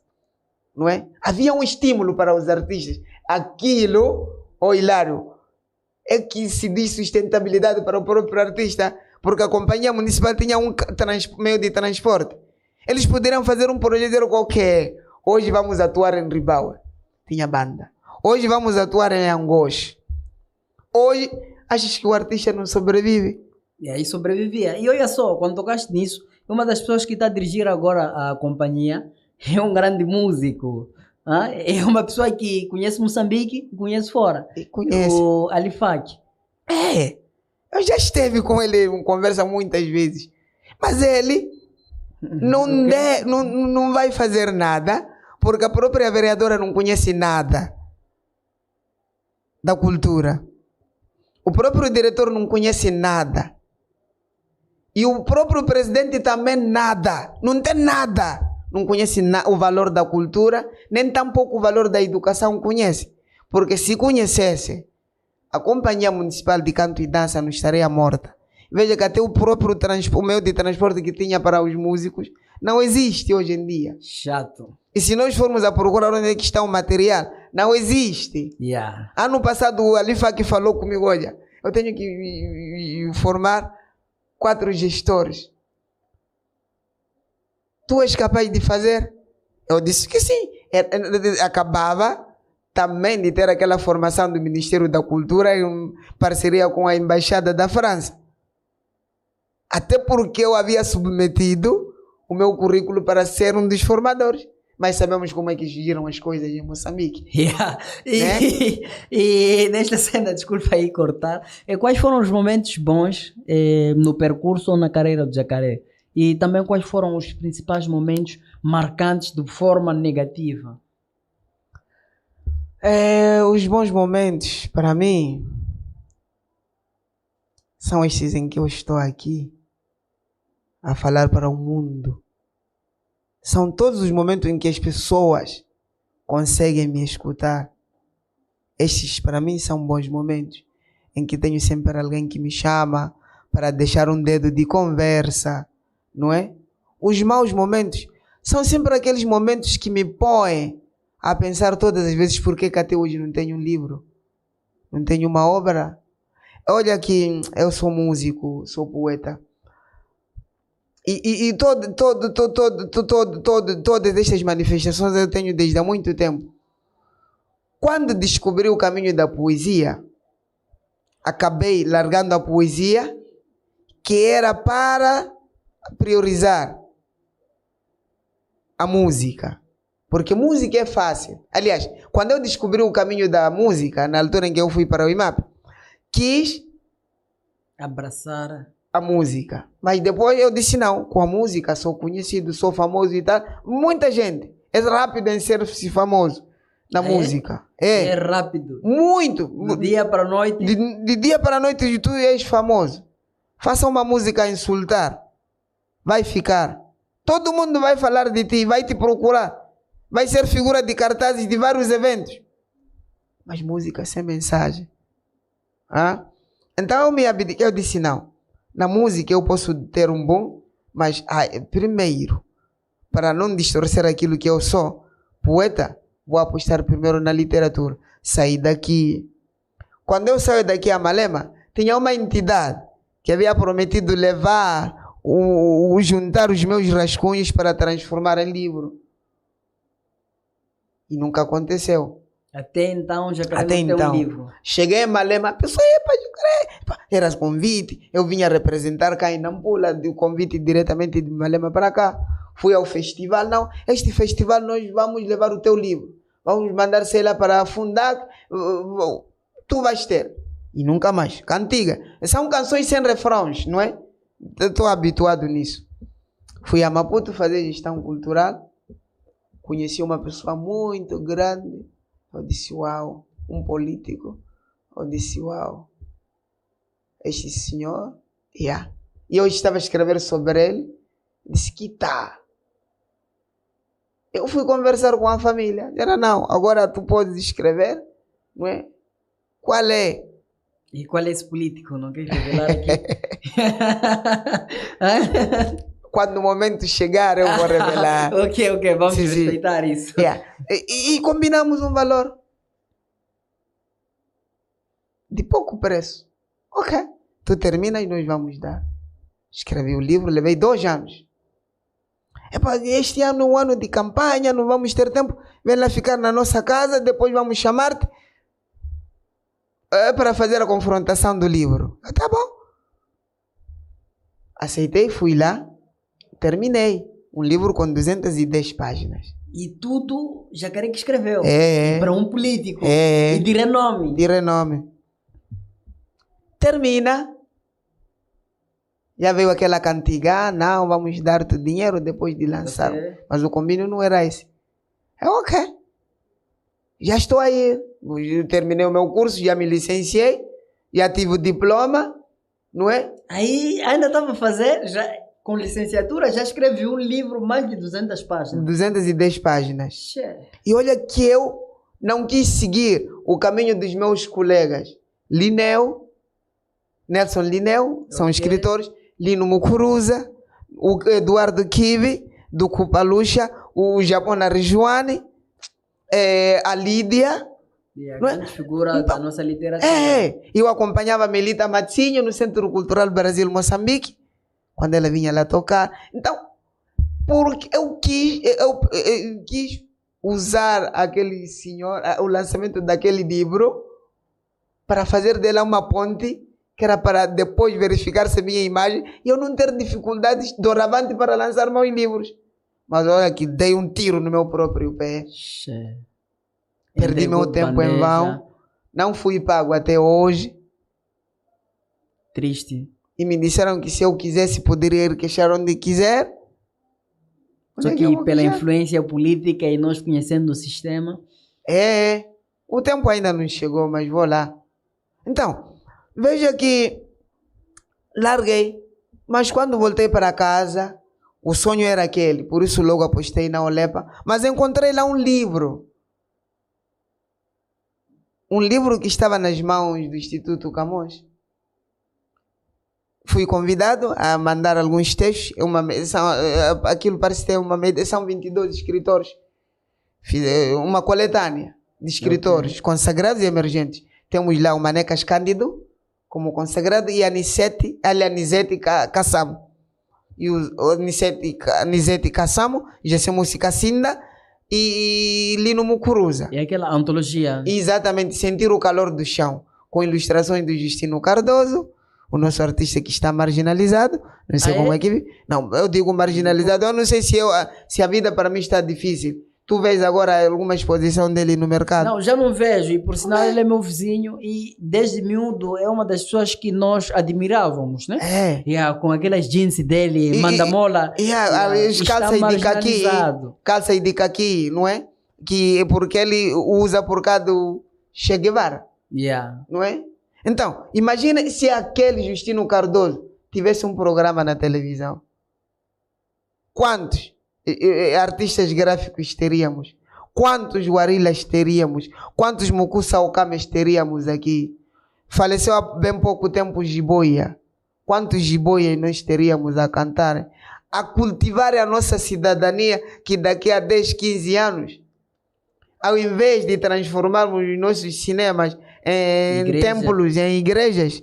Não é? Havia um estímulo para os artistas. Aquilo, Hilário, é que se diz sustentabilidade para o próprio artista, porque a Companhia Municipal tinha um meio de transporte. Eles poderiam fazer um projeto qualquer. Hoje vamos atuar em Ribauer. Tinha banda. Hoje vamos atuar em Angoche. Hoje, achas que o artista não sobrevive? E aí sobrevivia. E olha só, quando tocaste nisso, uma das pessoas que está a dirigir agora a companhia é um grande músico. É uma pessoa que conhece Moçambique e conhece fora. Conhece. O Alifac. Eu já esteve com ele em conversa muitas vezes. Mas ele não vai fazer nada, porque a própria vereadora não conhece nada da cultura. O próprio diretor não conhece nada. E o próprio presidente também nada. Não tem nada. Não conhece o valor da cultura, nem tampouco o valor da educação conhece. Porque se conhecesse, a Companhia Municipal de Canto e Dança não estaria morta. Veja que até o próprio meio de transporte que tinha para os músicos não existe hoje em dia. Chato. E se nós formos a procurar onde é que está o material, não existe. Ano passado o Alifac falou comigo, olha, eu tenho que formar 4 gestores. Tu és capaz de fazer? Eu disse que sim. Acabava também de ter aquela formação do Ministério da Cultura em parceria com a Embaixada da França. Até porque eu havia submetido o meu currículo para ser um dos formadores. Mas sabemos como é que giram as coisas em Moçambique. E nesta cena, desculpa aí cortar, quais foram os momentos bons no percurso ou na carreira do Jacaré? E também quais foram os principais momentos marcantes de forma negativa? Os bons momentos, para mim, são estes em que eu estou aqui a falar para o mundo. São todos os momentos em que as pessoas conseguem me escutar. Estes, para mim, são bons momentos em que tenho sempre alguém que me chama para deixar um dedo de conversa, não é? Os maus momentos são sempre aqueles momentos que me põem a pensar todas as vezes por que até hoje não tenho um livro, não tenho uma obra. Olha que eu sou músico, sou poeta. E todas estas manifestações eu tenho desde há muito tempo. Quando descobri o caminho da poesia, acabei largando a poesia que era para priorizar a música. Porque música é fácil. Aliás, quando eu descobri o caminho da música, na altura em que eu fui para o IMAP, quis abraçar a música. Mas depois eu disse não, com a música sou conhecido, sou famoso e tal. Muita gente é rápido em ser-se famoso na música. É rápido. Muito. Do dia para a noite. De dia para a noite tu és famoso. Faça uma música a insultar. Vai ficar. Todo mundo vai falar de ti, vai te procurar. Vai ser figura de cartazes de vários eventos. Mas música sem mensagem. Então eu me abdiquei, eu disse não. Na música eu posso ter um bom, mas primeiro, para não distorcer aquilo que eu sou, poeta, vou apostar primeiro na literatura. Saí daqui. Quando eu saí daqui a Malema, tinha uma entidade que havia prometido levar, juntar os meus rascunhos para transformar em livro. E nunca aconteceu. Até então já queria ter um livro. Cheguei em Malema, a pessoa era convite. Eu vinha representar cá em Nampula, do convite diretamente de Malema para cá. Fui ao festival, não. Este festival nós vamos levar o teu livro. Vamos mandar, sei lá, para a Fundac. Tu vais ter. E nunca mais. Cantiga. São canções sem refrões, não é? Estou habituado nisso. Fui a Maputo fazer gestão cultural. Conheci uma pessoa muito grande. Eu disse, uau, um político. Eu disse, uau, este senhor, E eu estava a escrever sobre ele. Disse, que tá. Eu fui conversar com a família. Era, não, agora tu podes escrever, não é? Qual é? E qual é esse político? Não quer revelar aqui? Quando o momento chegar, eu vou revelar. ok, vamos respeitar isso. E combinamos um valor de pouco preço. Ok, tu termina e nós vamos dar. Escrevi o livro, levei 2 anos. Este ano é um ano de campanha, não vamos ter tempo. Vem lá ficar na nossa casa, depois vamos chamar-te para fazer a confrontação do livro. Tá bom. Aceitei, fui lá. Terminei um livro com 210 páginas. E tudo Jacaré que escreveu. Para um político. E de renome. De renome. Termina. Já veio aquela cantiga. Não, vamos dar-te dinheiro depois de lançar. Mas o combinho não era esse. Ok. Já estou aí. Eu terminei o meu curso, já me licenciei. Já tive o diploma. Não é? Aí ainda estava a fazer... Com licenciatura, já escrevi um livro mais de 200 páginas. 210 páginas. E olha que eu não quis seguir o caminho dos meus colegas. Nelson Lineu, são escritores. Lino Mukuruza, o Eduardo Kivi, do Kupaluxa, o Japão Rejuane, a Lídia. E a grande figura da nossa literatura. Eu acompanhava a Melita Matinho no Centro Cultural Brasil Moçambique. Quando ela vinha lá tocar. Então, porque eu quis usar aquele senhor, o lançamento daquele livro, para fazer dela uma ponte, que era para depois verificar se minha imagem, e eu não ter dificuldades doravante para lançar meus livros. Mas olha que dei um tiro no meu próprio pé. Perdi meu tempo em vão. Não fui pago até hoje. Triste. E me disseram que se eu quisesse, poderia ir queixar onde quiser. Só que pela influência política e nós conhecendo o sistema... O tempo ainda não chegou, mas vou lá. Então, veja que larguei. Mas quando voltei para casa, o sonho era aquele. Por isso logo apostei na Olepa. Mas encontrei lá um livro. Um livro que estava nas mãos do Instituto Camões. Fui convidado a mandar alguns textos, aquilo parece ter uma medição, 22 escritores. Fiz uma coletânea de escritores consagrados e emergentes. Temos lá o Manecas Cândido, como consagrado, e a Anisete Kassamo. E o Anisete Kassamo, Gessemusi Cassinda e Lino Mukuruza. E aquela antologia. Exatamente, Sentir o Calor do Chão, com ilustrações do Justino Cardoso, o nosso artista que está marginalizado. Não sei como é que... Não, eu digo marginalizado. Eu não sei se a vida para mim está difícil. Tu vês agora alguma exposição dele no mercado? Não, já não vejo. E por sinal ele é meu vizinho e desde miúdo é uma das pessoas que nós admirávamos, né? Com aquelas jeans dele, manda-mola. Calça de caqui, não é? Porque ele usa por causa do Che Guevara. Não é? Então, imagina se aquele Justino Cardoso tivesse um programa na televisão. Quantos artistas gráficos teríamos? Quantos Guarilas teríamos? Quantos Mukusa Okames teríamos aqui? Faleceu há bem pouco tempo Jiboia. Quantos Jiboias nós teríamos a cantar? A cultivar a nossa cidadania, que daqui a 10, 15 anos, ao invés de transformarmos os nossos cinemas em templos, em igrejas,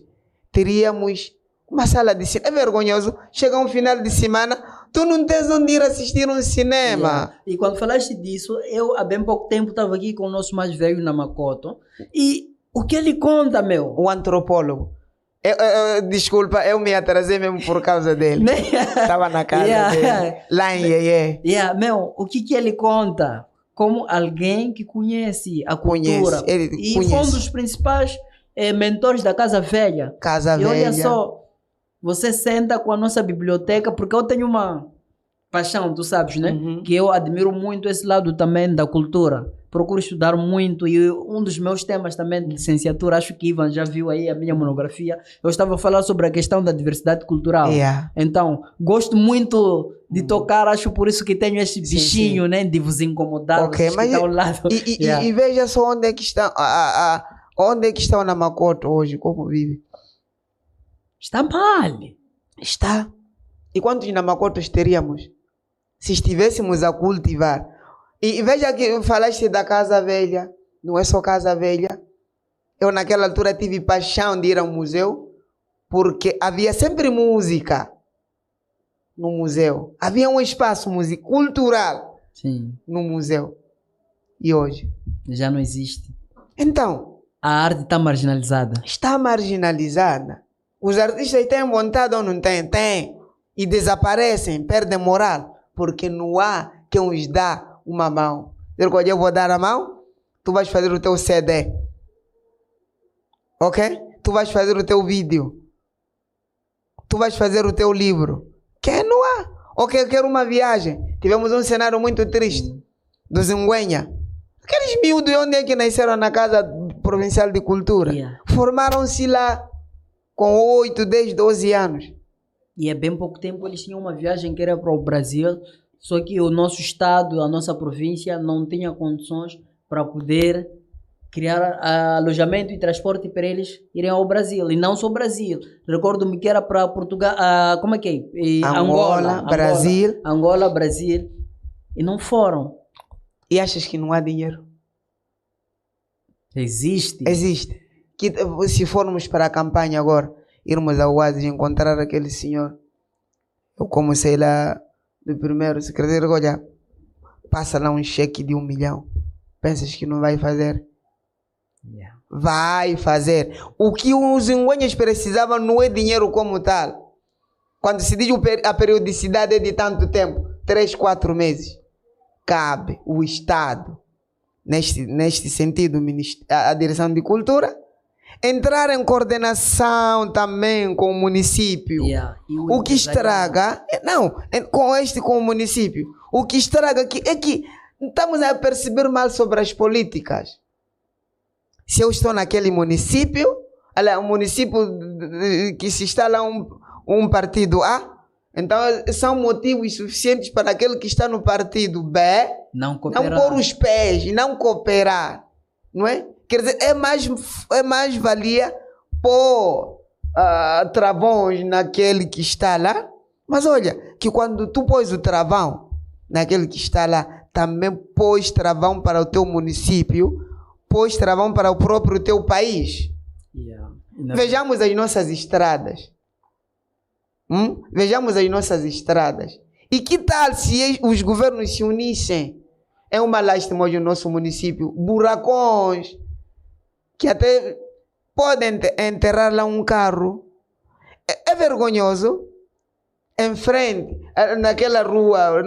teríamos uma sala de cinema. É vergonhoso. Chega um final de semana, tu não tens onde ir assistir um cinema. E quando falaste disso, eu há bem pouco tempo estava aqui com o nosso mais velho na Makoto. E o que ele conta, meu? O antropólogo. Desculpa, eu me atrasei mesmo por causa dele. Estava na casa dele. Lá em Iê. Meu, o que ele conta? Como alguém que conhece a cultura. E foi um dos principais mentores da Casa Velha. Casa Velha. E olha só, você senta com a nossa biblioteca, porque eu tenho uma paixão, tu sabes, né? Que eu admiro muito esse lado também da cultura. Procuro estudar muito e um dos meus temas também de licenciatura, acho que Ivan já viu aí a minha monografia, eu estava a falar sobre a questão da diversidade cultural. Então, gosto muito de tocar, acho por isso que tenho esse bichinho, né, de vos incomodar. Mas ao lado. E veja só onde é que está onde é que está o Namakoto hoje, como vive. Está mal. Está. E quantos Namakotos teríamos se estivéssemos a cultivar? E veja que falaste da Casa Velha. Não é só Casa Velha. Eu naquela altura tive paixão de ir ao museu, porque havia sempre música no museu. Havia um espaço cultural no museu. E hoje? Já não existe. Então, a arte está marginalizada. Está marginalizada. Os artistas têm vontade ou não têm? Têm. E desaparecem, perdem moral, porque não há quem os dá uma mão. Eu vou dar a mão, tu vais fazer o teu CD. Ok? Tu vais fazer o teu vídeo. Tu vais fazer o teu livro. Que não há. Ok, eu quero uma viagem. Tivemos um cenário muito triste. Do Zinguenha. Aqueles miúdos, onde é que nasceram na Casa Provincial de Cultura? Formaram-se lá com 8, 10, 12 anos. E há bem pouco tempo eles tinham uma viagem que era para o Brasil. Só que o nosso estado, a nossa província não tinha condições para poder criar alojamento e transporte para eles irem ao Brasil. E não só Brasil. Recordo-me que era para Portugal, como é que é? Angola, Brasil. Angola, Brasil. E não foram. E achas que não há dinheiro? Existe. Existe. Que, se formos para a campanha agora, irmos ao Oasis encontrar aquele senhor, eu como sei lá, do primeiro secretário, olha, passa lá um cheque de 1 milhão. Pensas que não vai fazer? Vai fazer. O que os zinguenhas precisavam não é dinheiro como tal. Quando se diz a periodicidade é de tanto tempo, 3, 4 meses. Cabe o Estado, neste sentido, a Direção de Cultura, entrar em coordenação também com o município. O que estraga, com o município, o que estraga é que estamos a perceber mal sobre as políticas. Se eu estou naquele município, um município que se instala um partido A, então são motivos suficientes para aquele que está no partido B não pôr os pés e não cooperar, não é? Quer dizer, é mais valia pôr travões naquele que está lá. Mas olha, que quando tu pôs o travão naquele que está lá, também pôs travão para o teu município, pôs travão para o próprio teu país. Vejamos as nossas estradas. Vejamos as nossas estradas. E que tal se os governos se unissem? É uma lástima hoje o nosso município. Buracões que até podem enterrar lá um carro vergonhoso, em frente, naquela rua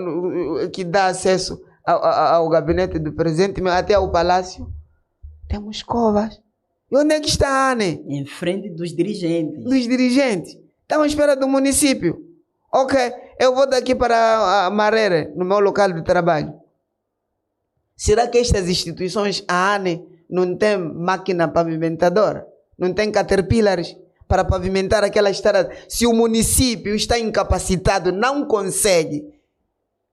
que dá acesso ao gabinete do presidente, até ao palácio, temos covas. E onde é que está a ANE? Em frente dos dirigentes. Dos dirigentes. Estão à espera do município. Ok, eu vou daqui para a Marere, no meu local de trabalho. Será que estas instituições, a ANE, não tem máquina pavimentadora? Não tem caterpillars para pavimentar aquela estrada? Se o município está incapacitado, não consegue,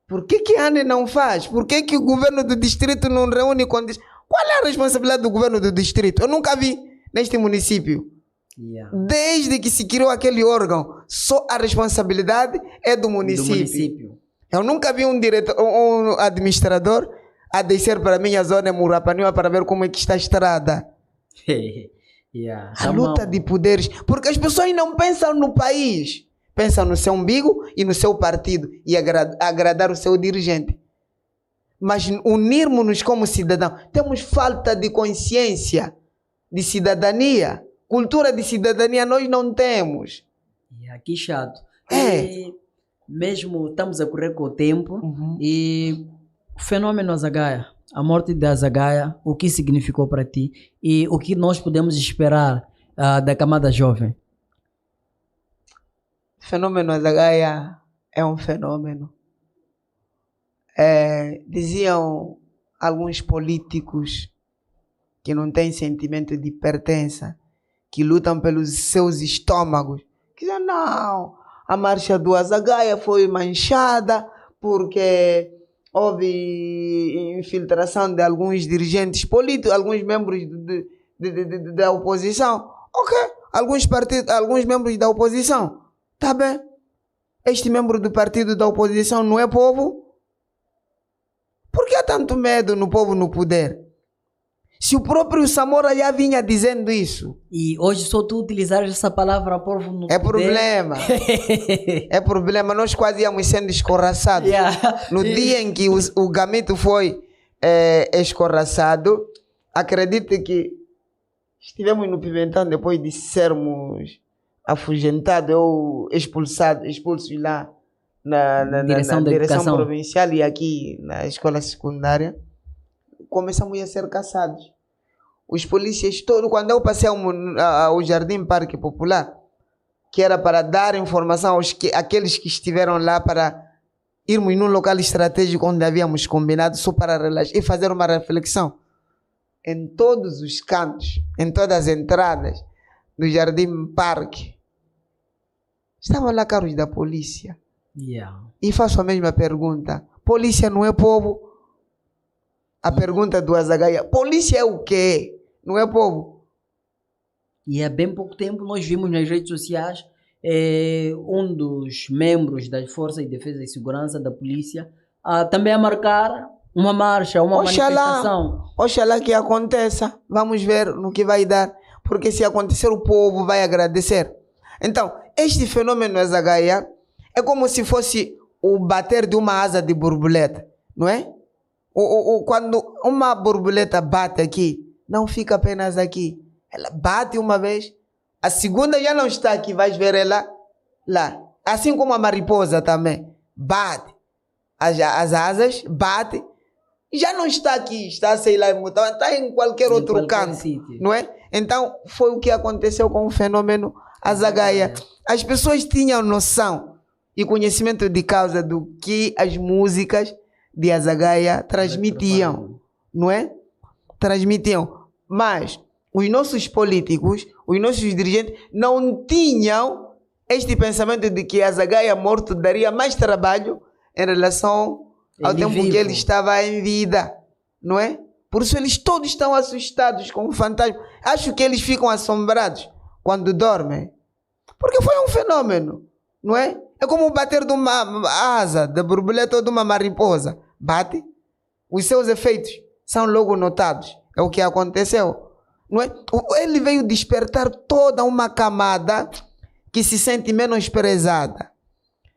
por que a ANE não faz? Por que o governo do distrito não reúne condições? Qual é a responsabilidade do governo do distrito? Eu nunca vi neste município. Yeah. Desde que se criou aquele órgão, só a responsabilidade é do município. Eu nunca vi um diretor, um administrador a descer para a minha zona Murapaniwa para ver como é que está a estrada. Yeah. A luta de poderes, porque as pessoas não pensam no país, pensam no seu umbigo e no seu partido e agradar o seu dirigente. Mas unirmos-nos como cidadãos, temos falta de consciência, de cidadania, cultura de cidadania nós não temos. Yeah, que chato. E mesmo estamos a correr com o tempo e o fenômeno Azagaia, a morte de Azagaia, o que significou para ti e o que nós podemos esperar da camada jovem? O fenômeno Azagaia é um fenômeno. Diziam alguns políticos que não têm sentimento de pertença, que lutam pelos seus estômagos, que dizem, não, a marcha do Azagaia foi manchada porque houve infiltração de alguns dirigentes políticos, alguns membros da oposição. Ok, alguns membros da oposição. Tá bem. Este membro do partido da oposição não é povo? Por que há tanto medo no povo no poder? Se o próprio Samora já vinha dizendo isso. E hoje só tu utilizares essa palavra povo no poder. Problema. É problema. Nós quase íamos sendo escorraçados. Yeah. No dia em que o Gamito foi escorraçado, acredite que estivemos no Pimentão depois de sermos afugentados ou expulsos lá na direção provincial e aqui na escola secundária. Começamos a ser caçados. Os polícias todos, quando eu passei ao Jardim Parque Popular, que era para dar informação àqueles que estiveram lá para irmos num local estratégico onde havíamos combinado, só para relaxar e fazer uma reflexão. Em todos os cantos, em todas as entradas do Jardim Parque, estavam lá carros da polícia. Yeah. E faço a mesma pergunta. Polícia não é povo? A pergunta do Azagaia, polícia é o quê? Não é povo? E há bem pouco tempo nós vimos nas redes sociais um dos membros das Forças de Defesa e Segurança da polícia também a marcar uma marcha, uma manifestação. Oxalá que aconteça. Vamos ver no que vai dar. Porque se acontecer, o povo vai agradecer. Então, este fenômeno Azagaia é como se fosse o bater de uma asa de borboleta, não é? Quando uma borboleta bate aqui, não fica apenas aqui. Ela bate uma vez, a segunda já não está aqui, vais ver ela lá. Assim como a mariposa também, bate. As asas, bate, já não está aqui, está, sei lá, está em qualquer outro canto, sítio. Não é? Então, foi o que aconteceu com o fenômeno Azagaia. As pessoas tinham noção e conhecimento de causa do que as músicas de Azagaia transmitiam, não é? Transmitiam. Mas os nossos políticos, os nossos dirigentes não tinham este pensamento de que Azagaia morto daria mais trabalho em relação ao tempo que ele estava em vida, não é? Por isso eles todos estão assustados com o fantasma. Acho que eles ficam assombrados quando dormem. Porque foi um fenômeno, não é? É como o bater de uma asa de borboleta ou de uma mariposa. Bate, os seus efeitos são logo notados. É o que aconteceu, não é? Ele veio despertar toda uma camada que se sente menosprezada,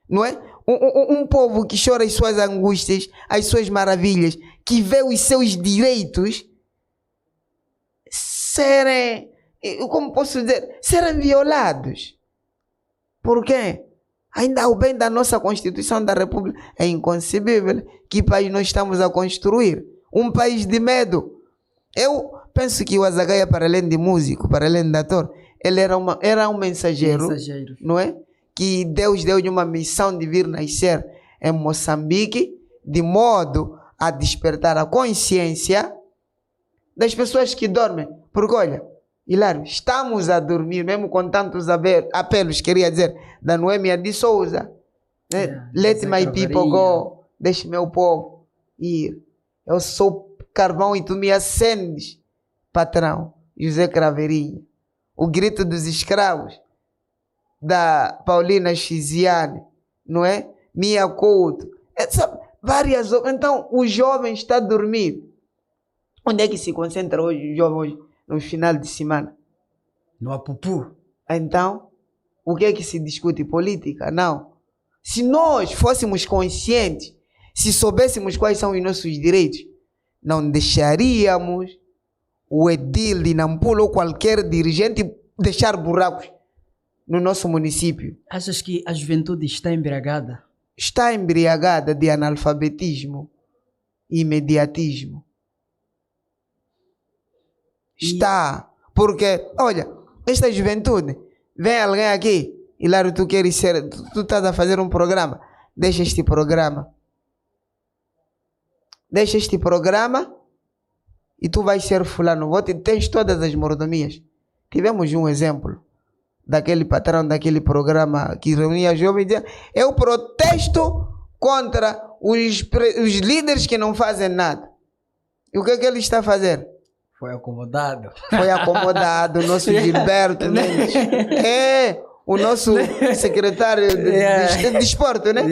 não é? Um povo que chora as suas angústias, as suas maravilhas, que vê os seus direitos serem, como posso dizer, serem violados. Por quê? Ainda o bem da nossa Constituição da República é inconcebível. Que país nós estamos a construir? Um país de medo. Eu penso que o Azagaia, para além de músico, para além de ator, ele era um mensageiro, não é? Que Deus deu-lhe uma missão de vir nascer em Moçambique, de modo a despertar a consciência das pessoas que dormem. Porque olha, Hilário, estamos a dormir, mesmo com tantos apelos, queria dizer, da Noêmia de Souza. Né? Let my people go. Deixe meu povo ir. Eu sou carvão e tu me acendes, patrão. José Craveirinha. O grito dos escravos, da Paulina Chiziane, não é? Mia Couto. Várias. Então, o jovem está a dormir. Onde é que se concentra hoje o jovem hoje? No final de semana. No apupu. Então, o que é que se discute? Política? Não. Se nós fôssemos conscientes, se soubéssemos quais são os nossos direitos, não deixaríamos o edil de Nampula ou qualquer dirigente deixar buracos no nosso município. Achas que a juventude está embriagada? Está embriagada de analfabetismo e imediatismo. Está. Porque, olha, esta juventude, vem alguém aqui, Hilário, tu queres ser, tu estás a fazer um programa, deixa este programa. Deixa este programa e tu vais ser fulano. Tens todas as mordomias. Tivemos um exemplo daquele patrão daquele programa que reunia jovens e dizia, eu protesto contra os líderes que não fazem nada. E o que é que ele está a fazer? Foi acomodado. Foi acomodado, o nosso Gilberto Mendes. É, o nosso secretário de esporte, né?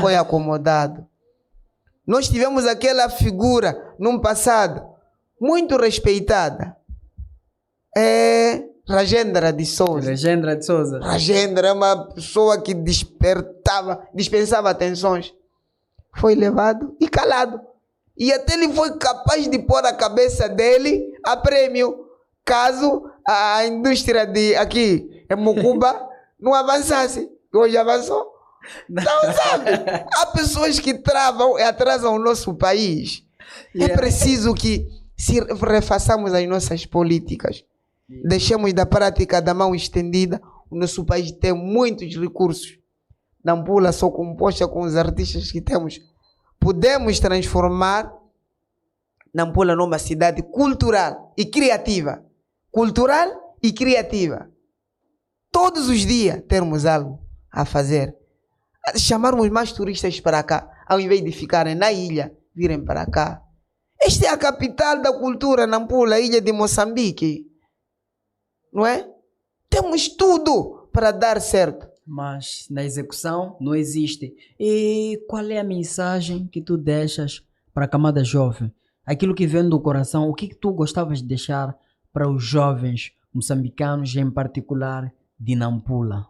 Foi acomodado. Nós tivemos aquela figura num passado muito respeitada. Rajendra de Souza. Rajendra de Souza. Rajendra é uma pessoa que dispensava atenções. Foi levado e calado. E até ele foi capaz de pôr a cabeça dele a prêmio, caso a indústria de aqui em Mucumba não avançasse. Hoje avançou. Não sabe? Há pessoas que travam e atrasam o nosso país. É preciso que se refaçamos as nossas políticas. Deixemos da prática da mão estendida. O nosso país tem muitos recursos. Nampula só composta com os artistas que temos. Podemos transformar Nampula numa cidade cultural e criativa. Cultural e criativa. Todos os dias termos algo a fazer. Chamarmos mais turistas para cá, ao invés de ficarem na ilha, virem para cá. Esta é a capital da cultura, Nampula, a ilha de Moçambique. Não é? Temos tudo para dar certo. Mas na execução não existe. E qual é a mensagem que tu deixas para a camada jovem? Aquilo que vem do coração, o que tu gostavas de deixar para os jovens moçambicanos, em particular de Nampula?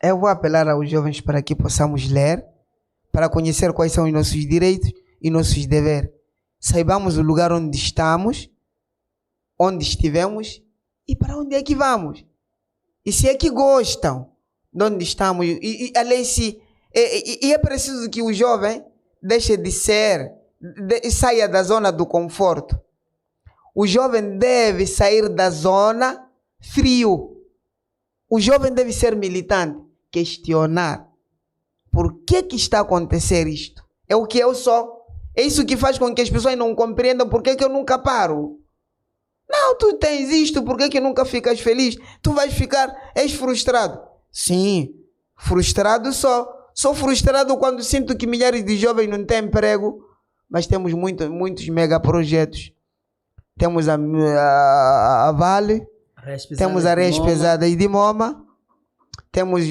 Eu vou apelar aos jovens para que possamos ler, para conhecer quais são os nossos direitos e nossos deveres. Saibamos o lugar onde estamos, onde estivemos e para onde é que vamos. E se é que gostam de onde estamos, é preciso que o jovem deixe de ser, saia da zona do conforto. O jovem deve sair da zona frio. O jovem deve ser militante, questionar. Por que está a acontecer isto? É o que eu sou. É isso que faz com que as pessoas não compreendam por que eu nunca paro. Não, tu tens isto, por que nunca ficas feliz? Tu vais ficar, és frustrado. Sim, frustrado só. Sou frustrado quando sinto que milhares de jovens não têm emprego, mas temos muitos megaprojetos. Temos a Vale, temos a Areias Pesadas de Moma, temos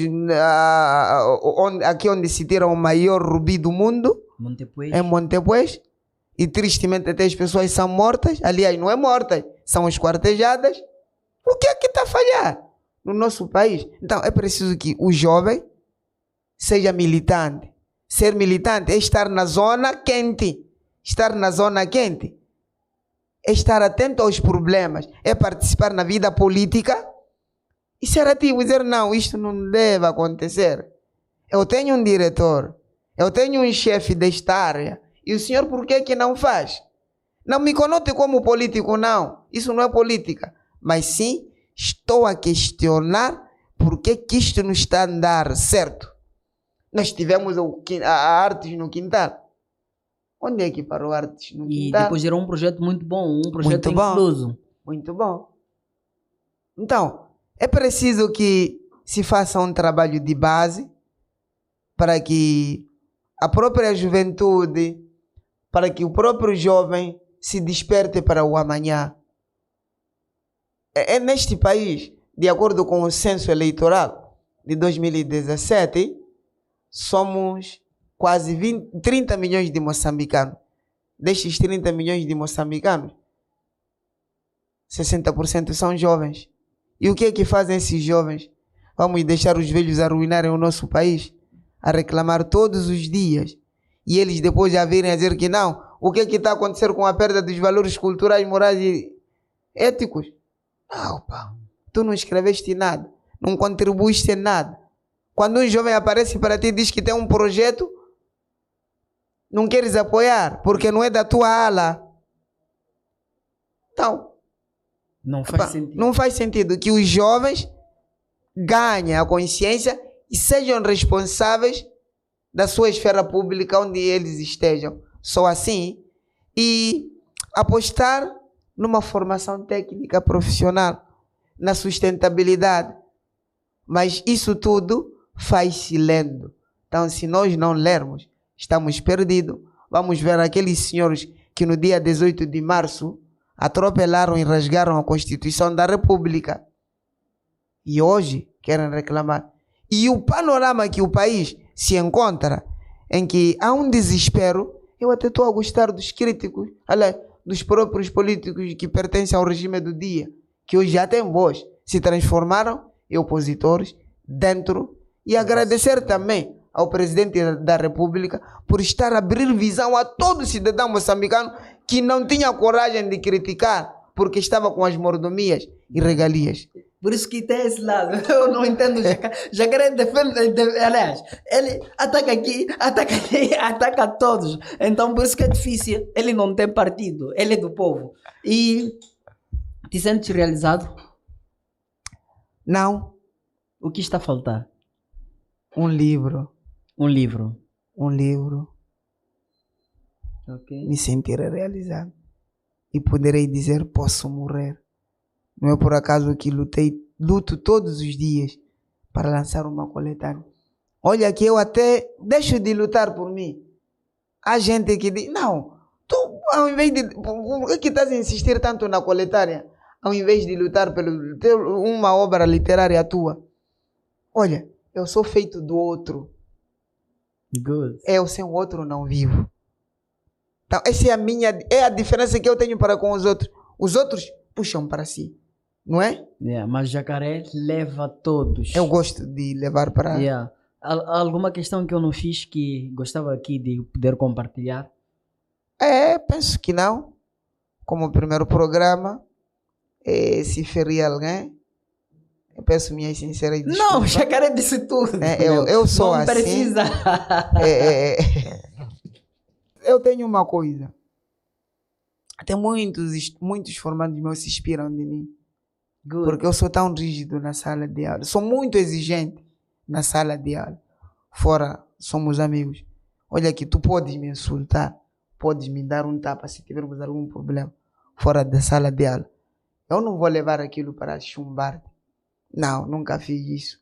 aqui onde se tira o maior rubi do mundo, em Montepuez, e tristemente até as pessoas são mortas. Aliás, não é mortas, são esquartejadas. O que é que está a falhar no nosso país? Então é preciso que o jovem seja militante. Ser militante é estar na zona quente. Estar na zona quente é estar atento aos problemas, é participar na vida política, E ser ativo, dizer não, isto não deve acontecer. Eu tenho um diretor, eu tenho um chefe desta área, e o senhor por que não faz? Não me conote como político, não. Isso não é política. Mas sim, estou a questionar por que isto não está a andar certo. Nós tivemos a Artes no Quintal. Onde é que parou Artes no Quintal? E depois gerou um projeto muito bom, um projeto Muito bom. incluso. Muito bom. Então, é preciso que se faça um trabalho de base para que a própria juventude, para que o próprio jovem se desperte para o amanhã. É neste país, de acordo com o censo eleitoral de 2017, somos quase 30 milhões de moçambicanos. Destes 30 milhões de moçambicanos, 60% são jovens. E o que é que fazem esses jovens? Vamos deixar os velhos arruinarem o nosso país, a reclamar todos os dias. E eles depois já virem a dizer que não. O que é que está a acontecer com a perda dos valores culturais, morais e éticos? Não, pá. Tu não escreveste nada. Não contribuíste em nada. Quando um jovem aparece para ti e diz que tem um projeto, não queres apoiar, porque não é da tua ala. Então, não faz sentido. Não faz sentido que os jovens ganhem a consciência e sejam responsáveis da sua esfera pública onde eles estejam. Só assim. E apostar numa formação técnica profissional, na sustentabilidade. Mas isso tudo faz-se lendo. Então, se nós não lermos, estamos perdidos. Vamos ver aqueles senhores que no dia 18 de março atropelaram e rasgaram a Constituição da República. E hoje querem reclamar. E o panorama que o país se encontra, em que há um desespero, eu até estou a gostar dos críticos, dos próprios políticos que pertencem ao regime do dia, que hoje já têm voz, se transformaram em opositores dentro. E agradecer também ao presidente da República por estar a abrir visão a todo cidadão moçambicano que não tinha coragem de criticar porque estava com as mordomias e regalias. Por isso que tem esse lado. Eu não entendo. Jacaré defende. Aliás, ele ataca aqui, ataca todos. Então, por isso que é difícil. Ele não tem partido. Ele é do povo. E te sentes realizado? Não. O que está a faltar? Um livro. Um livro. Um livro. Ok. Me sentirei realizado. E poderei dizer, posso morrer. Não é por acaso que luto todos os dias para lançar uma coletânea. Olha que eu até deixo de lutar por mim. Há gente que diz, não, tu ao invés de... Por que estás a insistir tanto na coletânea? Ao invés de lutar por uma obra literária tua. Olha, eu sou feito do outro. Good. Eu sem o outro não vivo. Então essa é a diferença que eu tenho para com os outros. Os outros puxam para si. Não é? Yeah, mas Jacaré leva todos. Eu gosto de levar para... Yeah. Alguma questão que eu não fiz que gostava aqui de poder compartilhar? Penso que não. Como primeiro programa, se ferir alguém, eu peço minhas sinceras desculpas. Não, Jacaré disse tudo. Eu sou não assim. Precisa. Eu tenho uma coisa. Até muitos formandos meus se inspiram de mim. Good. Porque eu sou tão rígido na sala de aula. Sou muito exigente na sala de aula. Fora, somos amigos. Olha aqui, tu podes me insultar. Podes me dar um tapa se tivermos algum problema. Fora da sala de aula. Eu não vou levar aquilo para chumbar. Não, nunca fiz isso.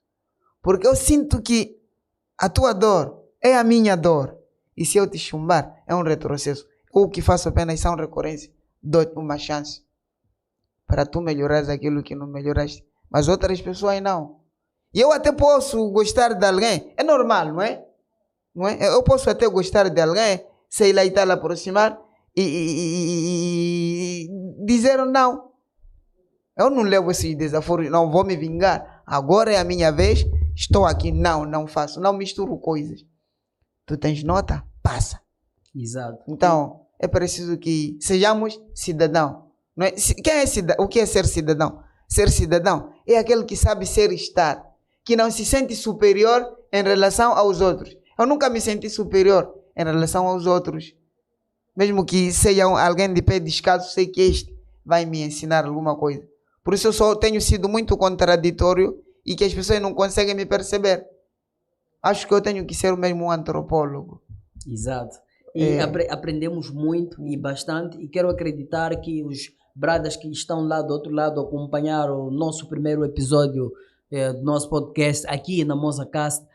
Porque eu sinto que a tua dor é a minha dor. E se eu te chumbar, é um retrocesso. O que faço apenas são recorrências. Dou-te uma chance para tu melhorares aquilo que não melhoraste. Mas outras pessoas não. E eu até posso gostar de alguém. É normal, não é? Não é? Eu posso até gostar de alguém, sei lá e tal, aproximar e dizer não. Eu não levo esses desaforos, não vou me vingar. Agora é a minha vez, estou aqui. Não faço. Não misturo coisas. Tu tens nota? Passa. Exato. Então, é preciso que sejamos cidadãos. Não é? Quem é cidadão? O que é ser cidadão? Ser cidadão é aquele que sabe ser e estar, que não se sente superior em relação aos outros. Eu nunca me senti superior em relação aos outros. Mesmo que seja alguém de pé descalço, sei que este vai me ensinar alguma coisa. Por isso eu só tenho sido muito contraditório e que as pessoas não conseguem me perceber. Acho que eu tenho que ser mesmo um antropólogo. Exato. E aprendemos muito e bastante, e quero acreditar que os bradas que estão lá do outro lado acompanhar o nosso primeiro episódio do nosso podcast aqui na MozaCast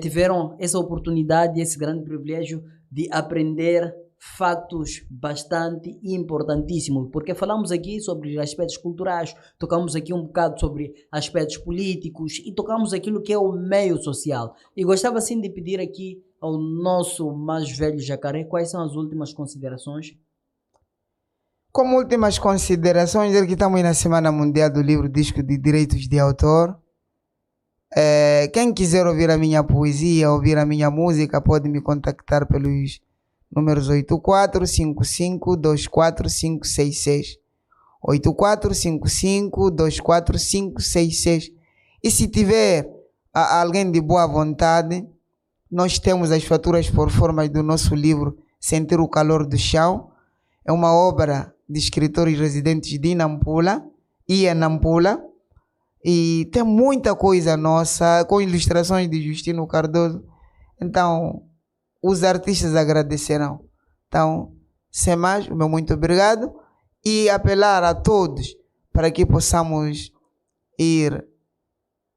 tiveram essa oportunidade, esse grande privilégio de aprender fatos bastante importantíssimos, porque falamos aqui sobre aspectos culturais, tocamos aqui um bocado sobre aspectos políticos e tocamos aquilo que é o meio social. E gostava assim de pedir aqui ao nosso mais velho Jacaré, quais são as últimas considerações? Como últimas considerações, dizer que estamos na Semana Mundial do Livro Disco de Direitos de Autor. Quem quiser ouvir a minha poesia, ouvir a minha música, pode me contactar pelos números 8455245566. 8455245566. E se tiver alguém de boa vontade, nós temos as faturas por forma do nosso livro Sentir o Calor do Chão. É uma obra de escritores residentes de Nampula e Nampula. E tem muita coisa nossa, com ilustrações de Justino Cardoso. Então, os artistas agradecerão. Então, sem mais, o meu muito obrigado. E apelar a todos para que possamos ir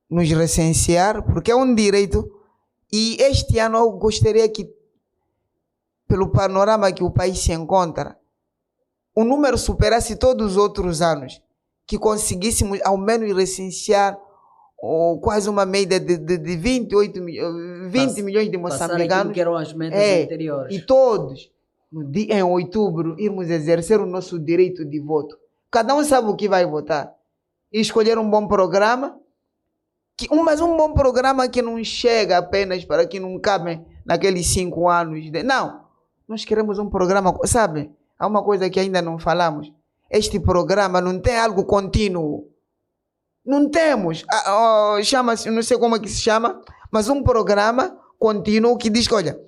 nos recensear, porque é um direito. E este ano eu gostaria que, pelo panorama que o país se encontra, o número superasse todos os outros anos, que conseguíssemos ao menos recensear quase uma média de 20 milhões de moçambicanos. Que eram as metas anteriores. E todos, em outubro, irmos exercer o nosso direito de voto. Cada um sabe o que vai votar. E escolher um bom programa, mas um bom programa que não chega apenas para que não cabe naqueles 5 anos. Não, nós queremos um programa, sabe? Há uma coisa que ainda não falamos. Este programa não tem algo contínuo. Não temos. Chama-se, não sei como é que se chama, mas um programa contínuo que diz que, olha,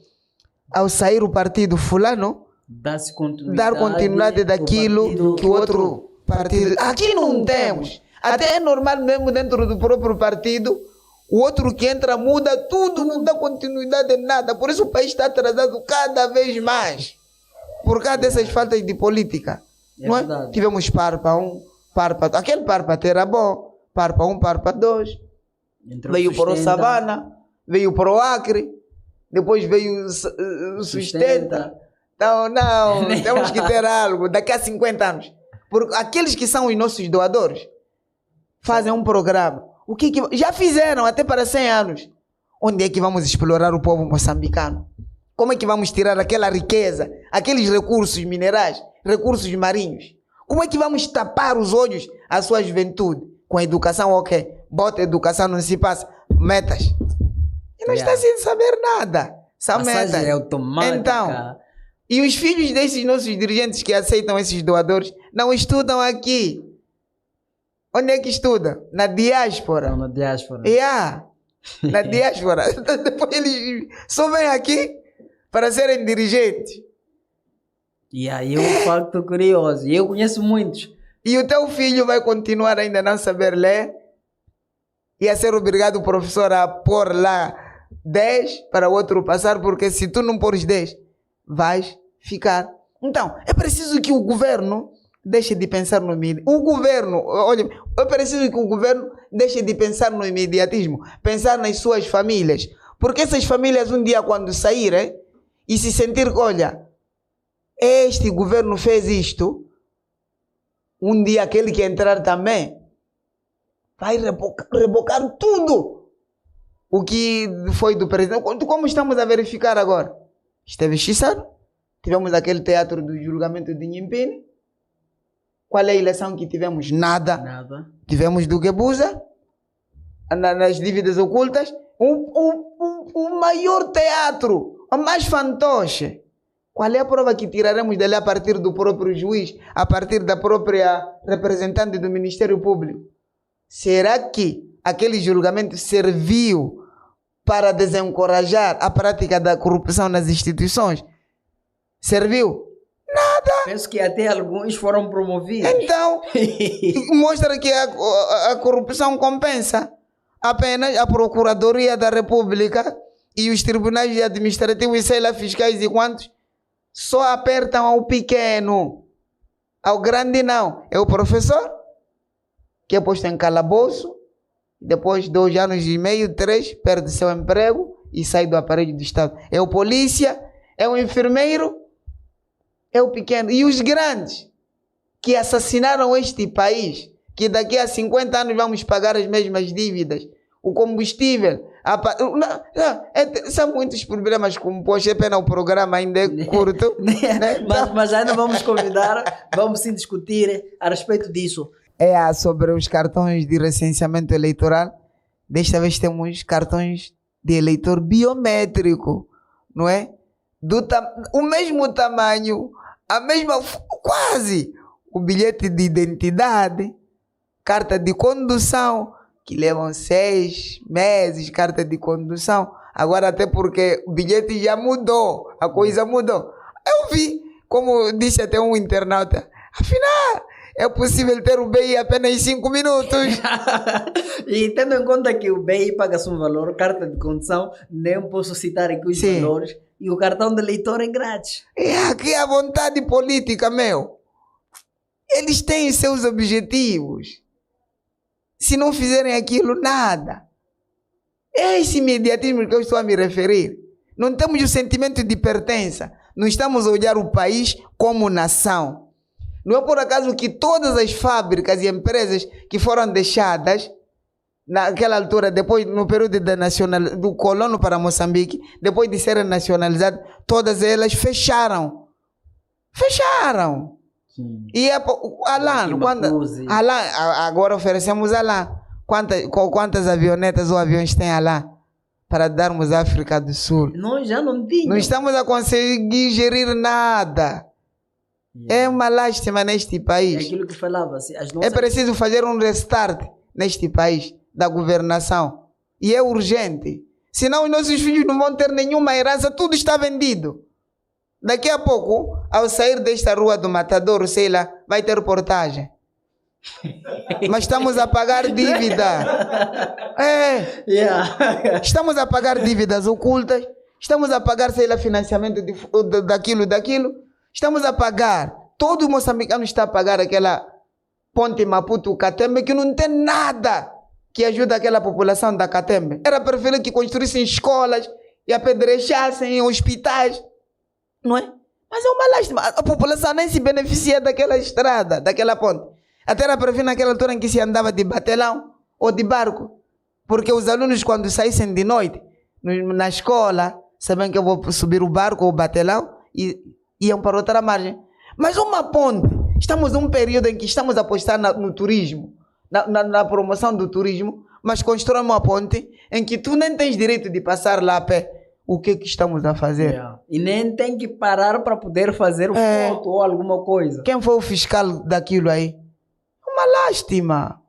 ao sair o partido fulano, dar continuidade daquilo que o outro partido... Aqui não temos. Até é normal mesmo dentro do próprio partido, o outro que entra muda tudo, não dá continuidade em nada. Por isso o país está atrasado cada vez mais. Por causa dessas faltas de política. Não é? Tivemos Parpa 1, Parpa 2. Aquele Parpa era bom. Parpa 1, Parpa 2. Veio para o Savana, veio para o Acre, depois veio o Sustenta. Então, não, temos que ter algo daqui a 50 anos. Porque aqueles que são os nossos doadores fazem um programa. O que já fizeram até para 100 anos. Onde é que vamos explorar o povo moçambicano? Como é que vamos tirar aquela riqueza, aqueles recursos minerais, recursos marinhos? Como é que vamos tapar os olhos à sua juventude? Com a educação, ok. Bota educação, não se passa. Metas. E não está sem saber nada. São metas. É automática. Então, e os filhos desses nossos dirigentes que aceitam esses doadores não estudam aqui. Onde é que estuda? Na diáspora. Não, na diáspora. Na diáspora. Depois eles só vêm aqui para serem dirigentes. E aí é um facto curioso. E eu conheço muitos. E o teu filho vai continuar ainda a não saber ler e a ser obrigado o professor a pôr lá 10 para o outro passar, porque se tu não pôres 10, vais ficar. Então, é preciso que o governo deixe de pensar no imediatismo. É preciso que o governo deixe de pensar no imediatismo, pensar nas suas famílias. Porque essas famílias um dia quando saírem e se sentir que, olha, este governo fez isto, um dia aquele que entrar também vai rebocar tudo o que foi do presidente. Como estamos a verificar agora? Esteve Chissano, tivemos aquele teatro do julgamento de Nhimpini. Qual é a eleição que tivemos? Nada. Tivemos do Guebuza, nas dívidas ocultas, o maior teatro, o mais fantoche. Qual é a prova que tiraremos dele a partir do próprio juiz, a partir da própria representante do Ministério Público? será que aquele julgamento serviu para desencorajar a prática da corrupção nas instituições? Serviu? Penso que até alguns foram promovidos. Então, mostra que a corrupção compensa. Apenas a Procuradoria da República e os tribunais administrativos e sei lá, fiscais e quantos, só apertam ao pequeno. Ao grande não. É o professor, que é posto em calabouço, depois de 2 anos e meio, 3, perde seu emprego e sai do aparelho do Estado. É o polícia, é o enfermeiro, é o pequeno. E os grandes, que assassinaram este país, que daqui a 50 anos vamos pagar as mesmas dívidas. O combustível. São muitos problemas, como poxa, é pena o programa ainda é curto. Né? Mas ainda vamos convidar, vamos sim discutir a respeito disso. Sobre os cartões de recenseamento eleitoral. Desta vez temos cartões de eleitor biométrico, não é? O mesmo tamanho, a mesma, quase, o bilhete de identidade, carta de condução, que levam 6 meses, carta de condução. Agora até porque o bilhete já mudou, a coisa mudou. Eu vi, como disse até um internauta, afinal, é possível ter o BI apenas em 5 minutos. E tendo em conta que o BI paga-se um valor, carta de condução, nem posso citar aqui os valores, e o cartão de eleitor é grátis. Aqui a vontade política, meu. Eles têm seus objetivos. Se não fizerem aquilo, nada. É esse imediatismo que eu estou a me referir. Não temos o sentimento de pertença. Não estamos a olhar o país como nação. Não é por acaso que todas as fábricas e empresas que foram deixadas naquela altura, depois no período do colono para Moçambique, depois de serem nacionalizadas, todas elas fecharam. Fecharam. Sim. E Alan, agora oferecemos Alan. Quantas avionetas ou aviões tem Alan para darmos à África do Sul? Nós já não tínhamos. Não estamos a conseguir gerir nada. É uma lástima neste país. É aquilo que falava. É preciso fazer um restart neste país da governação. E é urgente. Senão os nossos filhos não vão ter nenhuma herança. Tudo está vendido. Daqui a pouco, ao sair desta rua do Matadouro, sei lá, vai ter portagem. Mas estamos a pagar dívida. Estamos a pagar dívidas ocultas. Estamos a pagar, sei lá, financiamento daquilo. Estamos a pagar. Todo moçambicano está a pagar aquela ponte Maputo-Catembe que não tem nada que ajude aquela população da Catembe. Era preferível que construíssem escolas e apedrechassem hospitais. Não é? Mas é uma lástima. A população nem se beneficia daquela estrada, daquela ponte. Até era preferível naquela altura em que se andava de batelão ou de barco. Porque os alunos, quando saíssem de noite na escola, sabem que eu vou subir o barco ou o batelão e iam para outra margem. Mas uma ponte, estamos num período em que estamos a apostar no turismo, na promoção do turismo, mas constrói uma ponte em que tu nem tens direito de passar lá a pé. O que estamos a fazer? E nem tem que parar para poder fazer foto ou alguma coisa. Quem foi o fiscal daquilo aí? Uma lástima.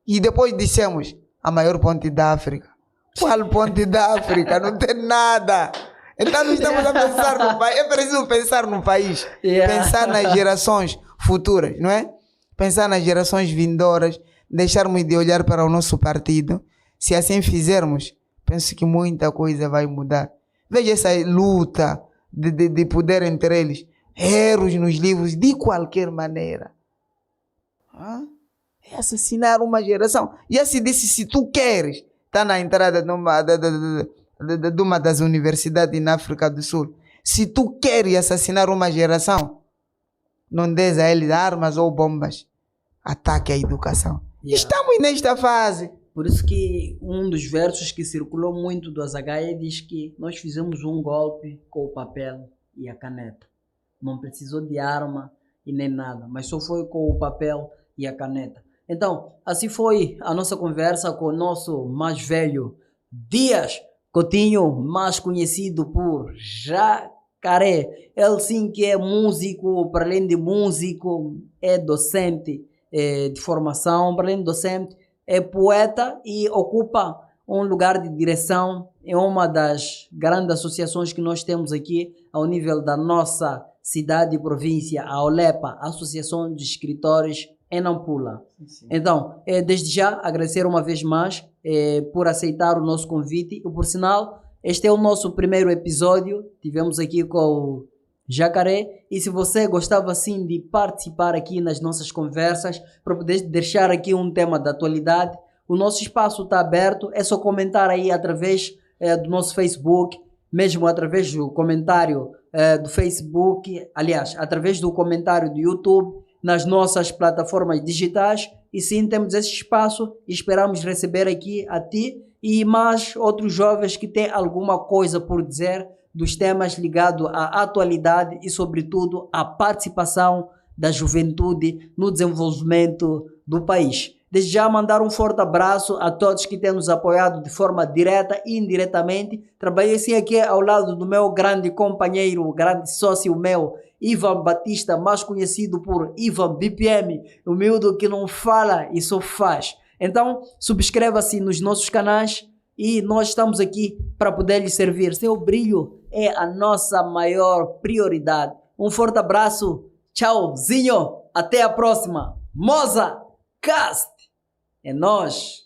E depois dissemos, a maior ponte da África. Qual ponte da África? Não tem nada. Então não estamos a pensar no país. É preciso pensar no país. Pensar nas gerações futuras, não é? Pensar nas gerações vindouras. Deixarmos de olhar para o nosso partido. Se assim fizermos, penso que muita coisa vai mudar. Veja essa luta de poder entre eles. Erros nos livros, de qualquer maneira. É assassinar uma geração. Já se disse, se tu queres, está na entrada de uma das universidades na África do Sul. Se tu queres assassinar uma geração, não des a eles armas ou bombas. Ataque à educação. Estamos nesta fase. Por isso que um dos versos que circulou muito do Azagaia diz que nós fizemos um golpe com o papel e a caneta. Não precisou de arma e nem nada, mas só foi com o papel e a caneta. Então, assim foi a nossa conversa com o nosso mais velho Dias Coutinho, mais conhecido por Jacaré. Ele sim que é músico, para além de músico, é docente de formação, para além de docente, é poeta e ocupa um lugar de direção em uma das grandes associações que nós temos aqui ao nível da nossa cidade e província, a OLEPA, Associação de Escritores em Nampula. Sim. Então, desde já agradecer uma vez mais por aceitar o nosso convite. E por sinal, este é o nosso primeiro episódio. Tivemos aqui com o Jacaré. E se você gostava assim de participar aqui nas nossas conversas, para poder deixar aqui um tema da atualidade, o nosso espaço está aberto. É só comentar aí através do nosso Facebook, mesmo através do comentário do Facebook, aliás, através do comentário do YouTube, nas nossas plataformas digitais. E sim, temos esse espaço e esperamos receber aqui a ti e mais outros jovens que têm alguma coisa por dizer dos temas ligados à atualidade e, sobretudo, à participação da juventude no desenvolvimento do país. Desde já mandar um forte abraço a todos que têm nos apoiado de forma direta e indiretamente. Trabalhei sim aqui ao lado do meu grande companheiro, grande sócio meu, Ivan Batista, mais conhecido por Ivan BPM, humilde que não fala e só faz. Então, subscreva-se nos nossos canais e nós estamos aqui para poder lhe servir. Seu brilho é a nossa maior prioridade. Um forte abraço, tchauzinho, até a próxima. Moza Cast! É nóis!